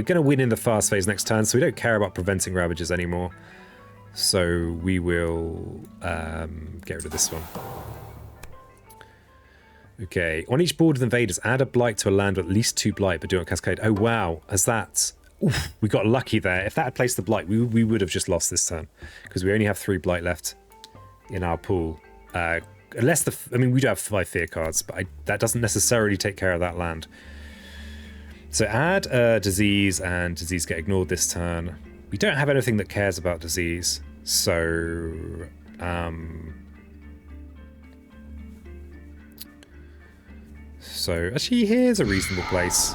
gonna win in the fast phase next turn, so we don't care about preventing ravages anymore. So we will get rid of this one. Okay, on each board with invaders, add a blight to a land with at least 2 blight, but do not cascade. Oh wow, as that... Oof, we got lucky there. If that had placed the blight, we would have just lost this turn, because we only have 3 blight left in our pool. Unless I mean, we do have 5 fear cards, but that doesn't necessarily take care of that land. So add disease, and disease get ignored this turn. We don't have anything that cares about disease, so actually here's a reasonable place.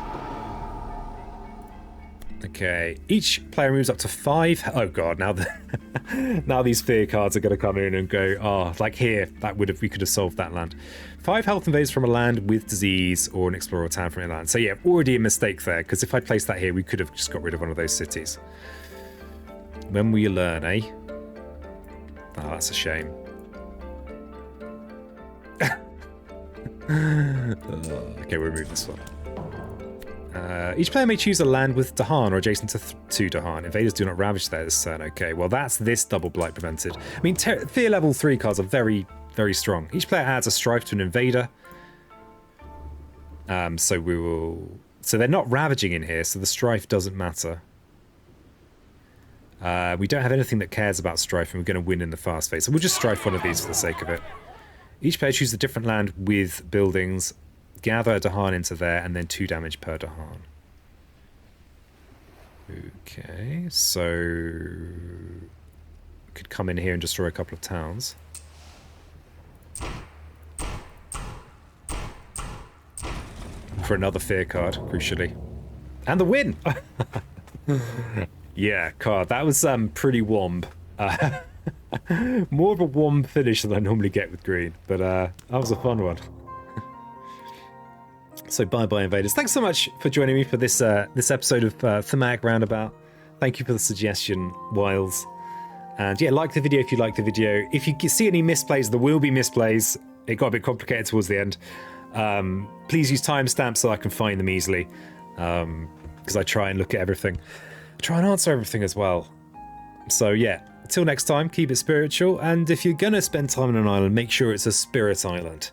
Okay, each player moves up to 5. Oh god, now Now these fear cards are going to come in and go, oh, like here, we could have solved that land. 5 health invaders from a land with disease or an explorer town from a land. So yeah, already a mistake there, because if I placed that here, we could have just got rid of one of those cities. When will you learn, eh? Oh, that's a shame. Okay, we'll remove this one. Each player may choose a land with Dahan or adjacent to Dahan. Invaders do not ravage there this turn. Okay, well that's this double blight prevented. I mean, fear level 3 cards are very, very strong. Each player adds a strife to an invader. So we will... So they're not ravaging in here, so the strife doesn't matter. We don't have anything that cares about strife, and we're going to win in the fast phase. So we'll just strife one of these for the sake of it. Each player chooses a different land with buildings. Gather a Dahan into there, and then 2 damage per Dahan. Okay, so... Could come in here and destroy a couple of towns. For another fear card, crucially. And the win! Yeah, card. That was pretty womb. More of a womb finish than I normally get with green, but that was a fun one. So bye-bye, invaders. Thanks so much for joining me for this this episode of Thematic Roundabout. Thank you for the suggestion, Wiles. And yeah, like the video if you like the video. If you see any misplays, there will be misplays. It got a bit complicated towards the end. Please use timestamps so I can find them easily, because I try and look at everything. I try and answer everything as well. So yeah, until next time, keep it spiritual. And if you're going to spend time on an island, make sure it's a spirit island.